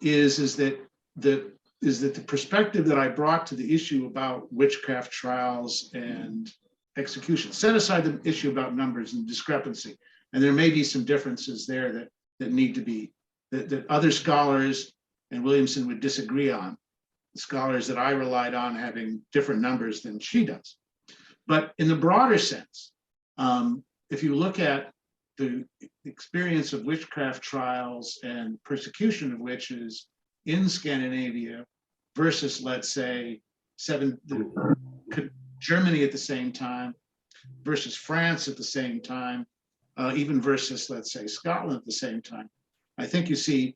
is that the perspective that I brought to the issue about witchcraft trials and execution, set aside the issue about numbers and discrepancy, and there may be some differences there that need to be, that other scholars and Williamson would disagree on, the scholars that I relied on having different numbers than she does. But in the broader sense, if you look at the experience of witchcraft trials and persecution of witches in Scandinavia versus, let's say, Germany at the same time versus France at the same time, even versus, let's say, Scotland at the same time, I think you see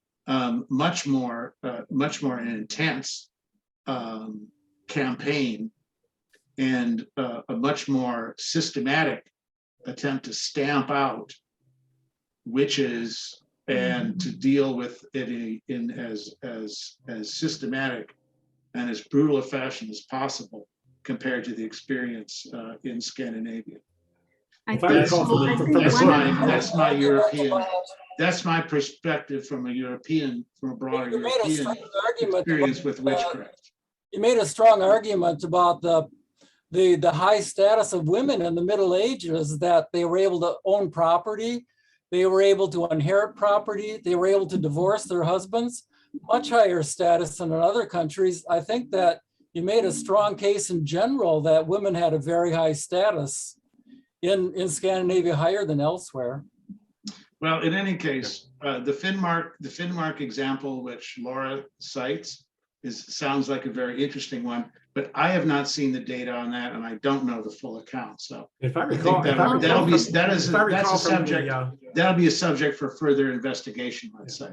much more an intense campaign and a much more systematic attempt to stamp out witches and to deal with it in as systematic and as brutal a fashion as possible compared to the experience in Scandinavia. That's my perspective from a broader European experience with witchcraft.
You made a strong argument about the high status of women in the Middle Ages, that they were able to own property, they were able to inherit property, they were able to divorce their husbands, much higher status than in other countries. I think that you made a strong case in general that women had a very high status in Scandinavia, higher than elsewhere.
Well, in any case, the Finnmark example, which Laura cites, sounds like a very interesting one, but I have not seen the data on that, and I don't know the full account. So
if I recall,
that'll be a subject for further investigation, let's say.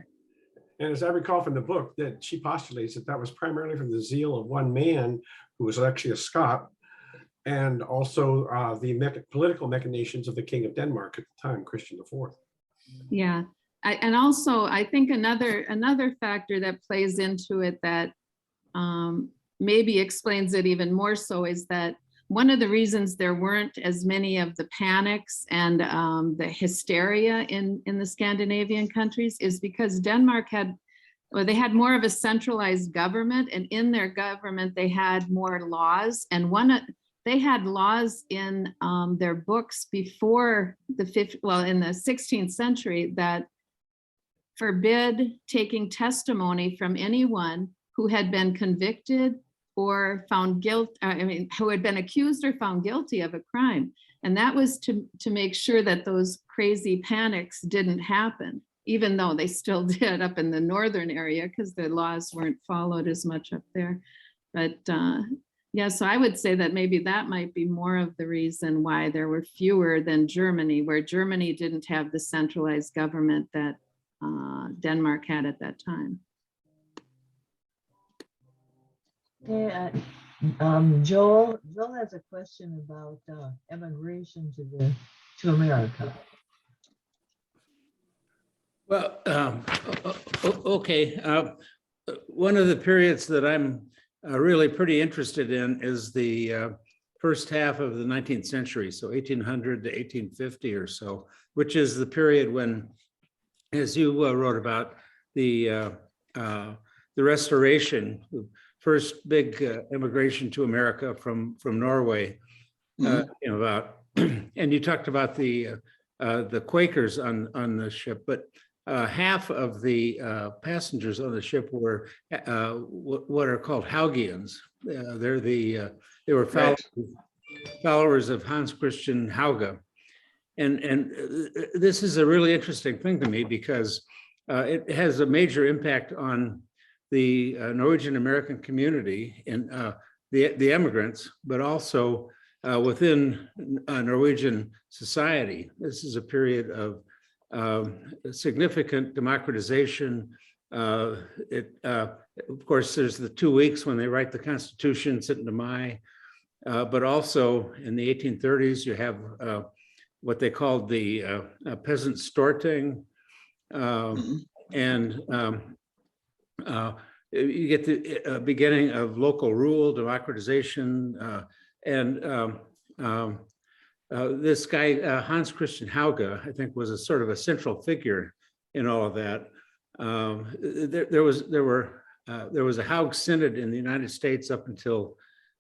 And as I recall from the book, that she postulates that was primarily from the zeal of one man who was actually a Scot, and also the political machinations of the King of Denmark at the time, Christian IV.
Yeah, and also I think another factor that plays into it that maybe explains it even more so is that one of the reasons there weren't as many of the panics and the hysteria in the Scandinavian countries is because Denmark had more of a centralized government, and in their government they had more laws, and they had laws in their books before in the 16th century that forbid taking testimony from anyone who had been convicted or found guilty, who had been accused or found guilty of a crime. And that was to make sure that those crazy panics didn't happen, even though they still did up in the northern area because the laws weren't followed as much up there. But yeah, so I would say that maybe that might be more of the reason why there were fewer than Germany, where Germany didn't have the centralized government that Denmark had at that time.
Okay, Joel has a question about emigration to America.
Well, okay. One of the periods that I'm really pretty interested in is the first half of the 19th century, so 1800 to 1850 or so, which is the period when, as you wrote about, the Restoration, the first big immigration to America from Norway, came about, and you talked about the Quakers on the ship, but half of the passengers on the ship were what are called Haugians. They were followers of Hans Christian Hauge, and this is a really interesting thing to me because it has a major impact on the Norwegian American community and the immigrants, but also within Norwegian society. This is a period of significant democratization. Of course, there's the 2 weeks when they write the Constitution, 17. May, but also in the 1830s, you have what they called the peasant storting, and you get the beginning of local rule, democratization, and this guy, Hans Christian Hauge, I think was a sort of a central figure in all of that. There was a Hauge Synod in the United States up until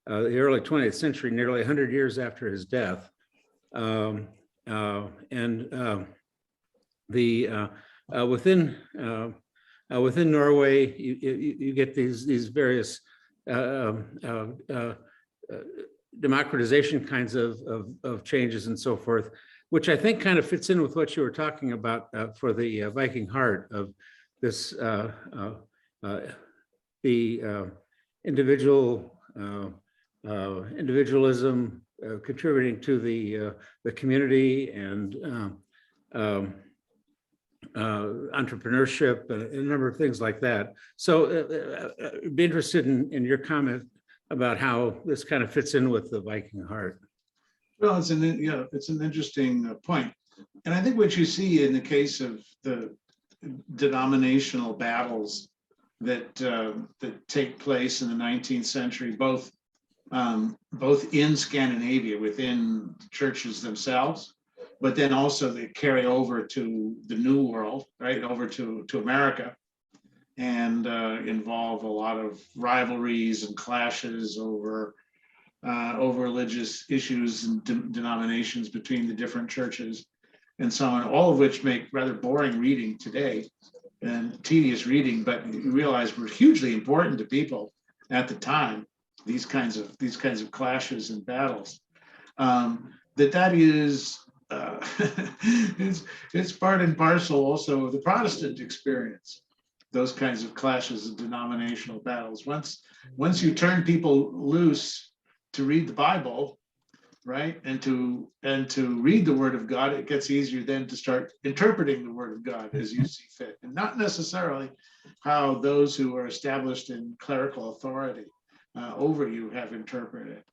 the early 20th century, nearly 100 years after his death. Within Norway, you get these various democratization kinds of changes and so forth, which I think kind of fits in with what you were talking about for the Viking Heart of this the individualism contributing to the community and entrepreneurship and a number of things like that. So I'd be interested in your comment about how this kind of fits in with the Viking Heart.
Well, it's an interesting point. And I think what you see in the case of the denominational battles that take place in the 19th century, both in Scandinavia within churches themselves, but then also they carry over to the New World, right, over to America, and involve a lot of rivalries and clashes over religious issues and denominations between the different churches and so on, all of which make rather boring reading today and tedious reading, but you realize were hugely important to people at the time, these kinds of clashes and battles. That is it's part and parcel also of the Protestant experience, those kinds of clashes and denominational battles. Once you turn people loose to read the Bible, right, and to read the Word of God, it gets easier then to start interpreting the Word of God as you see fit, and not necessarily how those who are established in clerical authority over you have interpreted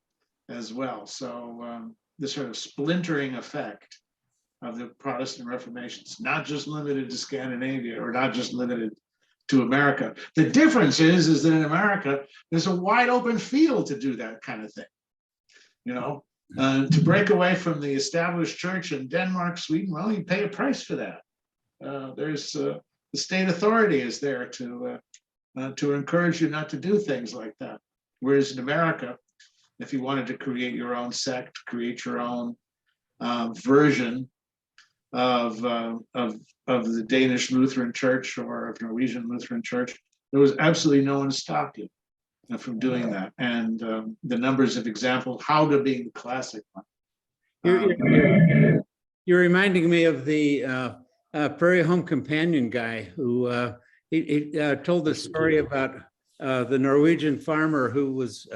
as well. So the sort of splintering effect of the Protestant Reformation is not just limited to Scandinavia or not just limited to America. The difference is that in America, there's a wide open field to do that kind of thing. You know, to break away from the established church in Denmark, Sweden, well, you pay a price for that. There's the state authority is there to encourage you not to do things like that. Whereas in America, if you wanted to create your own sect, create your own version of the Danish Lutheran Church or of Norwegian Lutheran Church, there was absolutely no one to stop you from doing that. And the numbers of examples, Hauge being the classic one.
You're reminding me of the Prairie Home Companion guy who he told the story about the Norwegian farmer who was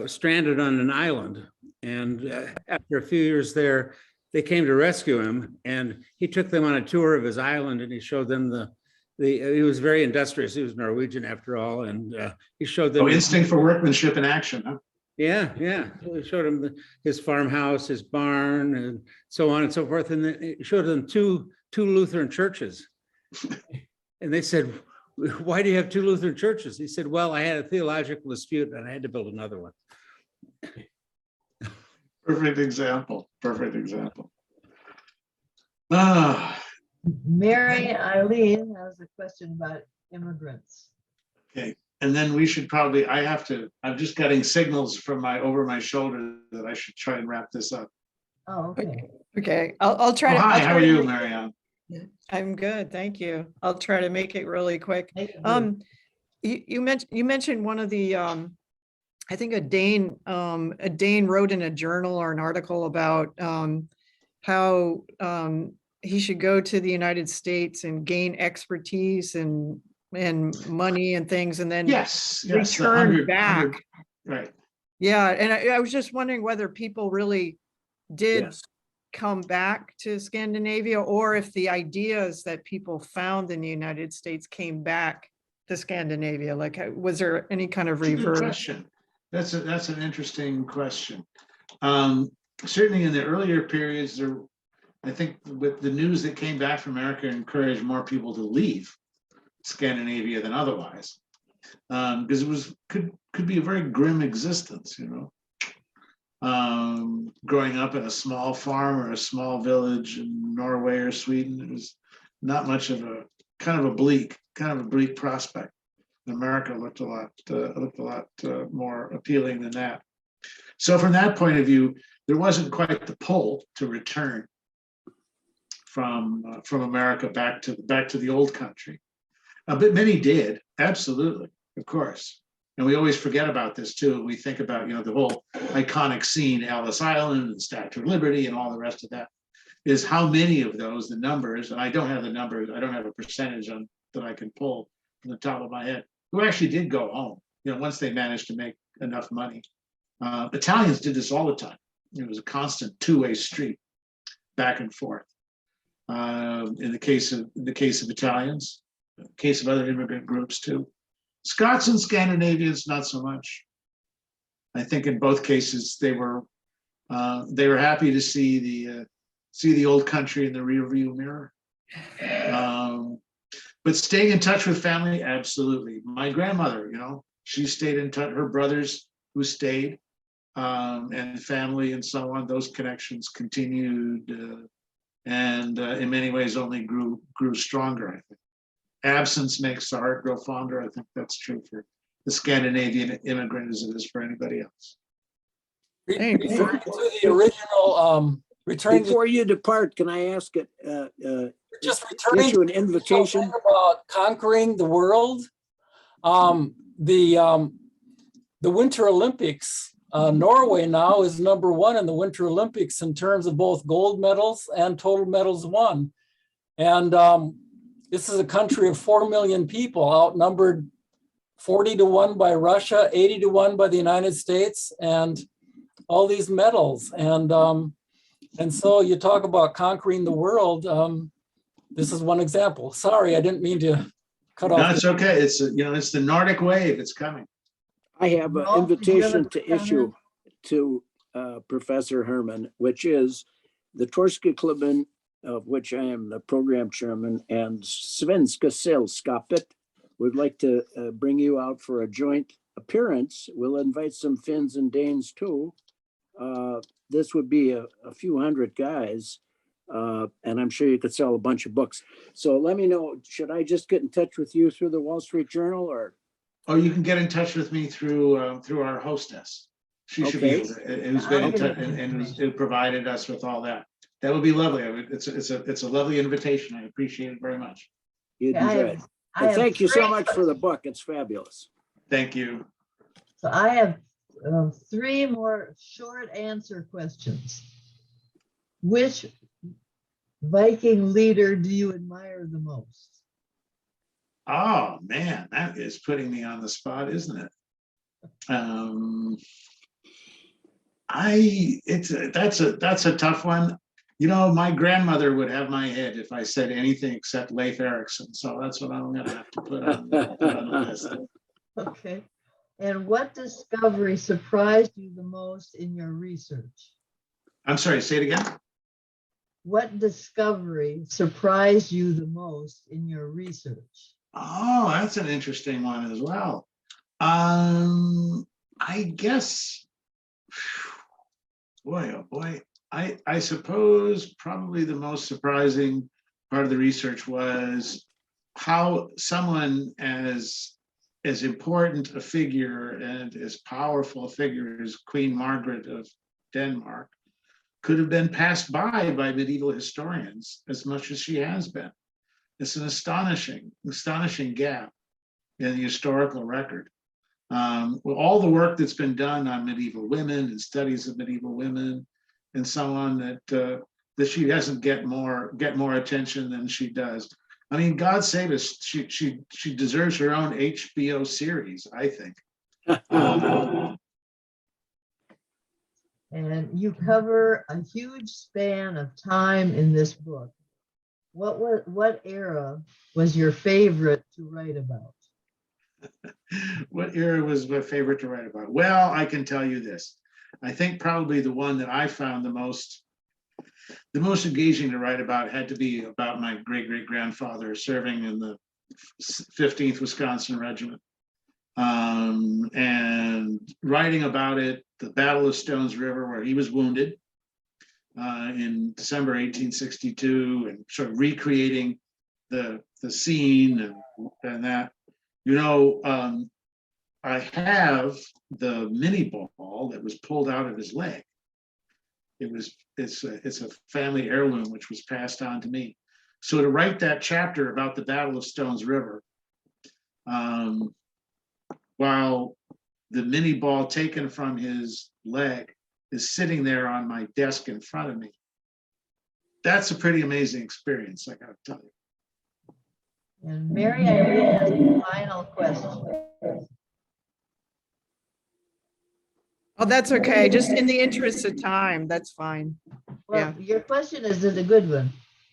stranded on an island. And after a few years there, they came to rescue him, and he took them on a tour of his island, and he showed them he was very industrious. He was Norwegian after all, and he showed them.
Oh, instinct for workmanship in action, huh?
Yeah, yeah. So he showed them his farmhouse, his barn, and so on and so forth. And then he showed them two Lutheran churches. And they said, "Why do you have two Lutheran churches?" He said, "Well, I had a theological dispute and I had to build another one."
Perfect example. Perfect example.
Mary Eileen has a question about immigrants.
Okay, and then we should probably, I'm just getting signals from over my shoulder that I should try and wrap this up.
Oh, okay.
Okay, I'll try to.
Hi,
I'll
how
try
are
to
you,
make-
Marianne?
I'm good, thank you. I'll try to make it really quick. You mentioned one of the, I think a Dane wrote in a journal or an article about how he should go to the United States and gain expertise and money and things, and then
Yes, the
return
100
back.
Right.
Yeah, and I was just wondering whether people really did
Yes.
come back to Scandinavia, or if the ideas that people found in the United States came back to Scandinavia. Like, was there any kind of
Good
reverse?
question. That's an interesting question. Certainly in the earlier periods, I think with the news that came back from America encouraged more people to leave Scandinavia than otherwise, because it could be a very grim existence, you know. Growing up in a small farm or a small village in Norway or Sweden, it was not much of a kind of a bleak prospect. America looked a lot more appealing than that. So from that point of view, there wasn't quite the pull to return from America back to the old country. But many did, absolutely, of course. And we always forget about this too. We think about, you know, the whole iconic scene, Ellis Island and Statue of Liberty and all the rest of that, is how many of those, the numbers, and I don't have the numbers, I don't have a percentage on that I can pull from the top of my head, who actually did go home, you know, once they managed to make enough money. Italians did this all the time. It was a constant two-way street, back and forth. In the case of Italians, in the case of other immigrant groups too. Scots and Scandinavians, not so much. I think in both cases they were happy to see the old country in the rearview mirror. But staying in touch with family, absolutely. My grandmother, you know, she stayed in touch. Her brothers who stayed, and family and so on. Those connections continued, and in many ways only grew stronger. I think absence makes the heart grow fonder. I think that's true for the Scandinavian immigrant as it is for anybody else.
Thanks.
Referring to the original, returning to
Before you depart, can I ask it,
just returning
issue an
to
invitation?
about conquering the world. The Winter Olympics, Norway now is #1 in the Winter Olympics in terms of both gold medals and total medals won. And this is a country of 4 million people, outnumbered 40-1 by Russia, 80-1 by the United States, and all these medals. And so you talk about conquering the world. This is one example. Sorry, I didn't mean to cut off.
No, it's okay. It's it's the Nordic wave. It's coming.
I have an
Rolf, did you have a
invitation to issue to Professor Herman, which is the Torskaklubben, of which I am the program chairman, and Svenska Sällskapet would like to bring you out for a joint appearance. We'll invite some Finns and Danes too. This would be a few hundred guys, and I'm sure you could sell a bunch of books. So let me know, should I just get in touch with you through the Wall Street Journal, or?
Oh, you can get in touch with me through our hostess. She should be able to, who's been in touch and who provided us with all that. That would be lovely. I mean, it's a lovely invitation. I appreciate it very much.
You'd
Yeah,
enjoy it. And thank you so much for the book. It's fabulous.
Thank you.
So I have 3 more short answer questions. Which Viking leader do you admire the most?
Oh man, that is putting me on the spot, isn't it? That's a tough one. You know, my grandmother would have my head if I said anything except Leif Erikson. So that's what I'm gonna have to put on the list.
Okay. And what discovery surprised you the most in your research?
I'm sorry, say it again.
What discovery surprised you the most in your research?
Oh, that's an interesting one as well. I guess, boy, oh boy, I suppose probably the most surprising part of the research was how someone as important a figure and as powerful a figure as Queen Margaret of Denmark could have been passed by medieval historians as much as she has been. It's an astonishing gap in the historical record. With all the work that's been done on medieval women and studies of medieval women and so on, that she doesn't get more attention than she does. I mean, God save us, she deserves her own HBO series, I think.
And you cover a huge span of time in this book. What era was your favorite to write about?
What era was my favorite to write about? Well, I can tell you this. I think probably the one that I found the most engaging to write about had to be about my great-great-grandfather serving in the 15th Wisconsin Regiment. And writing about it, the Battle of Stones River, where he was wounded in December 1862, and sort of recreating the scene and that. You know, I have the mini ball that was pulled out of his leg. It's a family heirloom which was passed on to me. So to write that chapter about the Battle of Stones River, while the mini ball taken from his leg is sitting there on my desk in front of me, that's a pretty amazing experience, I gotta tell you.
And Mary Irene has the final question.
Oh, that's okay. Just in the interest of time, that's fine.
Well, your question is a good one.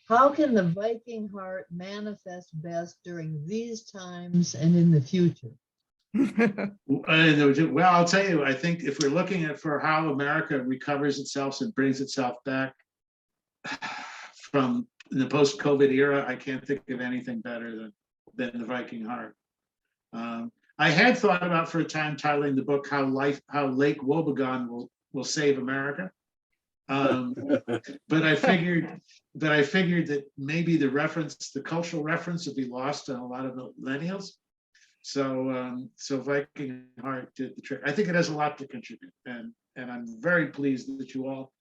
How can the Viking heart manifest best during these times and in the future?
Well, I'll tell you, I think if we're looking at for how America recovers itself and brings itself back from the post-COVID era, I can't think of anything better than the Viking heart. I had thought about for a time titling the book "How Lake Wobegon will Save America," but I figured that maybe the cultural reference, would be lost on a lot of millennials. So Viking Heart did the trick. I think it has a lot to contribute, and I'm very pleased that you all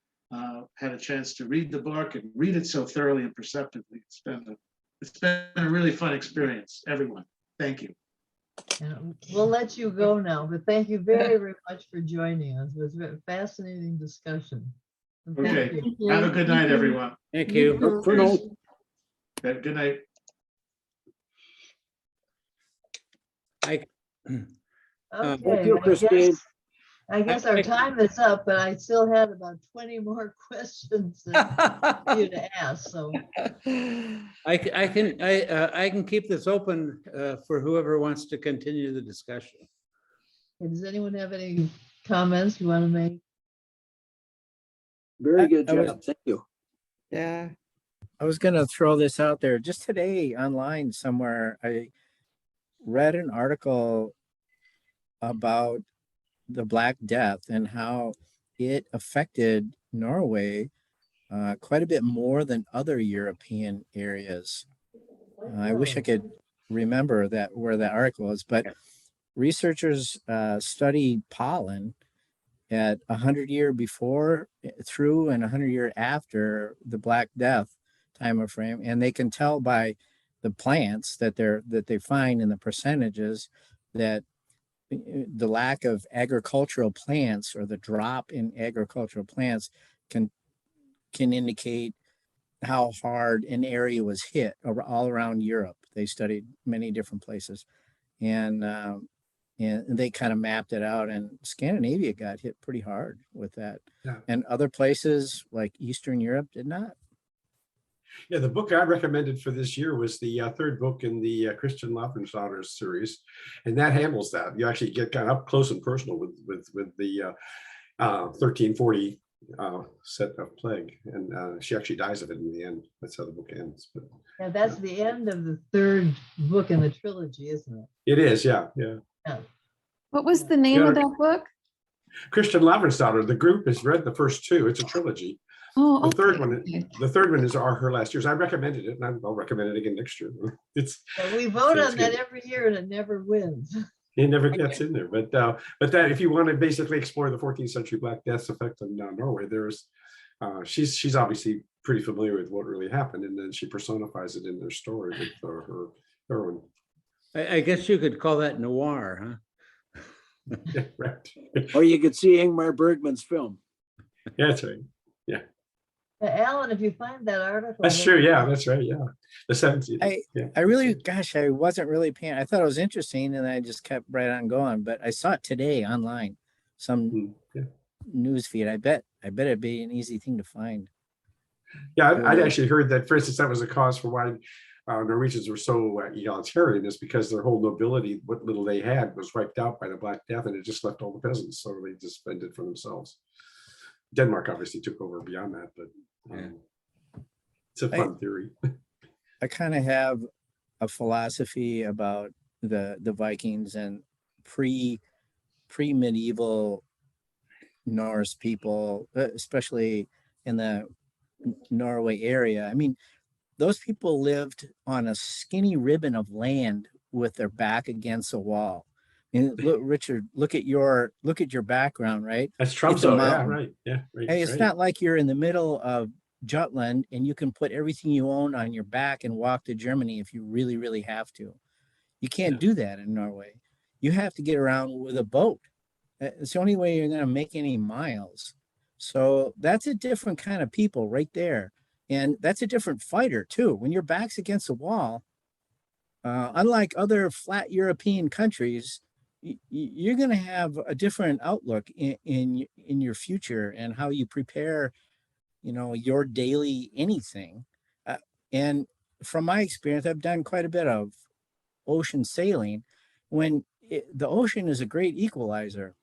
had a chance to read the book and read it so thoroughly and perceptively. It's been a really fun experience, everyone. Thank you.
And we'll let you go now, but thank you very, very much for joining us. It was a fascinating discussion. And thank
Okay.
you.
Have a good night, everyone.
Thank you.
Good night.
Okay,
Thank you,
I
Christine.
I guess our time is up, but I still had about 20 more questions for you to ask, so.
I can keep this open for whoever wants to continue the discussion.
Does anyone have any comments you want to make?
Very good
I was-
job. Thank you.
Yeah.
I was gonna throw this out there. Just today online somewhere, I read an article about the Black Death and how it affected Norway quite a bit more than other European areas. I wish I could remember where that article is, but researchers study pollen at 100-year before, through, and 100-year after the Black Death time of frame, and they can tell by the plants that they find in the percentages that the lack of agricultural plants or the drop in agricultural plants can indicate how hard an area was hit all around Europe. They studied many different places, and they kind of mapped it out. And Scandinavia got hit pretty hard with that, and other places like Eastern Europe did not.
Yeah, the book I recommended for this year was the third book in the Christian Lavransdatter series, and that handles that. You actually get kind of up close and personal with the 1340 set of plague, and she actually dies of it in the end. That's how the book ends. But
Yeah, that's the end of the third book in the trilogy, isn't it?
it is, yeah.
What was the name of that book?
Christian Lavransdatter. The group has read the first two. It's a trilogy.
Oh,
The third one is Her Last Years. I recommended it, and I'll recommend it again next year.
Yeah, we vote
it's
on that
good.
every year and it never wins.
It never gets in there, but that if you want to basically explore the 14th century Black Death's effect on Norway, there's she's obviously pretty familiar with what really happened, and then she personifies it in their story with her heroine.
I guess you could call that noir, huh?
Yeah, right.
Or you could see Ingmar Bergman's film.
Yeah, that's right. Yeah.
Alan, if you find that article.
That's true. Yeah, that's right. Yeah. The 17th.
I really, gosh, I wasn't really paying. I thought it was interesting, and I just kept right on going. But I saw it today online, some news feed. I bet it'd be an easy thing to find.
Yeah, I'd actually heard that, for instance, that was a cause for why Norwegians were so egalitarian, is because their whole nobility, what little they had, was wiped out by the Black Death, and it just left all the peasants. So they just fended for themselves. Denmark obviously took over beyond that, but it's a fun theory.
I kind of have a philosophy about the Vikings and pre-medieval Norse people, especially in the Norway area. I mean, those people lived on a skinny ribbon of land with their back against a wall. And look, Richard, look at your background, right?
That's
It's a
Tromsø, yeah,
mountain.
right, yeah. Right,
Hey, it's
right.
not like you're in the middle of Jutland and you can put everything you own on your back and walk to Germany if you really, really have to. You can't do that in Norway. You have to get around with a boat. It's the only way you're going to make any miles. So that's a different kind of people right there. And that's a different fighter too. When your back's against a wall, unlike other flat European countries, you're going to have a different outlook in your future and how you prepare, your daily anything. And from my experience, I've done quite a bit of ocean sailing. The ocean is a great equalizer.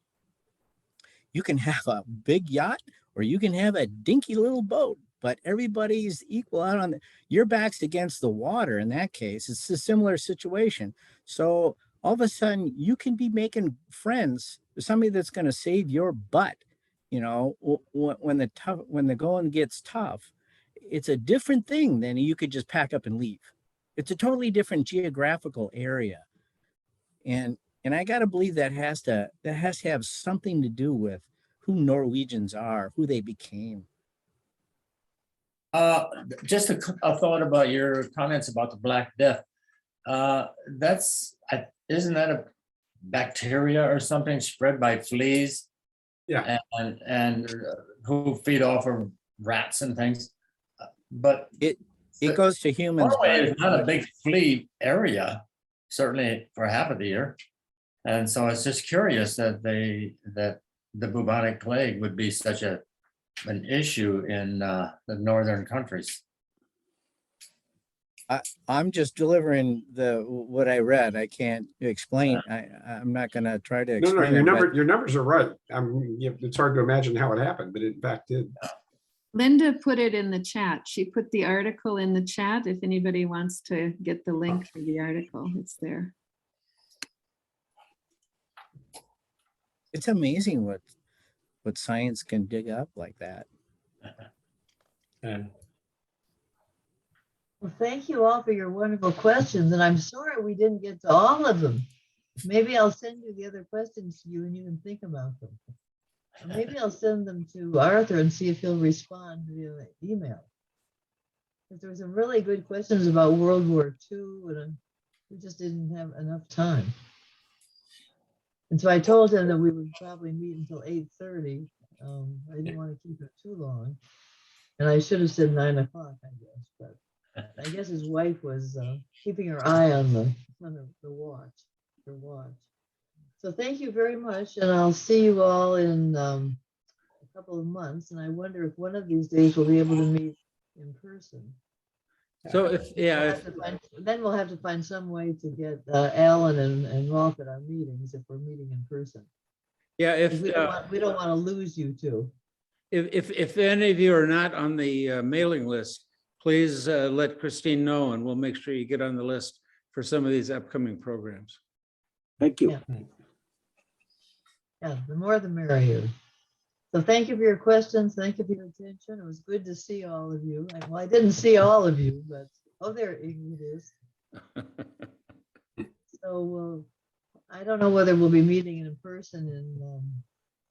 You can have a big yacht or you can have a dinky little boat, but everybody's equal out on your back's against the water. In that case, it's a similar situation. So all of a sudden you can be making friends with somebody that's going to save your butt. When the going gets tough, it's a different thing than you could just pack up and leave. It's a totally different geographical area. And I got to believe that has to have something to do with who Norwegians are, who they became.
Just a thought about your comments about the Black Death. Isn't that a bacteria or something spread by fleas?
Yeah.
And who feed off of rats and things. But
it goes to humans.
Norway is not a big flea area, certainly for half of the year. And so it's just curious that the bubonic plague would be such an issue in the northern countries.
I'm just delivering what I read. I can't explain. I'm not going to try to explain.
Your numbers are right. It's hard to imagine how it happened, but it in fact did.
Linda put it in the chat. She put the article in the chat. If anybody wants to get the link for the article, it's there.
It's amazing what science can dig up like that.
Well, thank you all for your wonderful questions, and I'm sorry we didn't get to all of them. Maybe I'll send you the other questions to you and you can think about them. Or maybe I'll send them to Arthur and see if he'll respond via email. Because there were some really good questions about World War II, and we just didn't have enough time. And so I told him that we would probably meet until 8:30. I didn't want to keep it too long. And I should have said 9 o'clock, I guess. But I guess his wife was keeping her eye on the watch. So thank you very much. And I'll see you all in a couple of months. And I wonder if one of these days we'll be able to meet in person.
So
Then we'll have to find some way to get Alan and Rolf at our meetings if we're meeting in person.
Yeah, if
we don't want to lose you two.
If any of you are not on the mailing list, please let Christine know and we'll make sure you get on the list for some of these upcoming programs.
Thank you.
Yeah, the more the merrier. So thank you for your questions. Thank you for your attention. It was good to see all of you. Well, I didn't see all of you, but there it is. So I don't know whether we'll be meeting in person in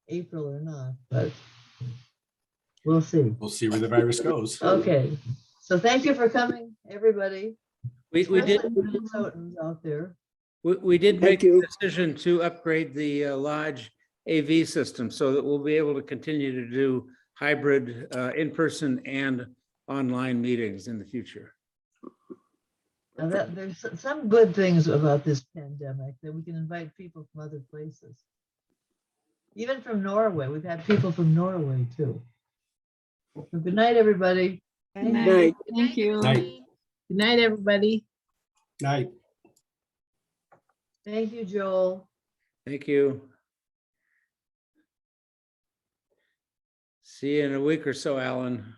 April or not, but we'll see.
We'll see where the virus goes.
Okay. So thank you for coming, everybody.
We did
Minnesotans out there.
we did make the decision to upgrade the lodge AV system so that we'll be able to continue to do hybrid in-person and online meetings in the future.
Now there's some good things about this pandemic, that we can invite people from other places. Even from Norway. We've had people from Norway too. So good night, everybody.
Good night. Thank you.
Night.
Good night, everybody.
Night.
Thank you, Joel.
Thank you. See you in a week or so, Alan.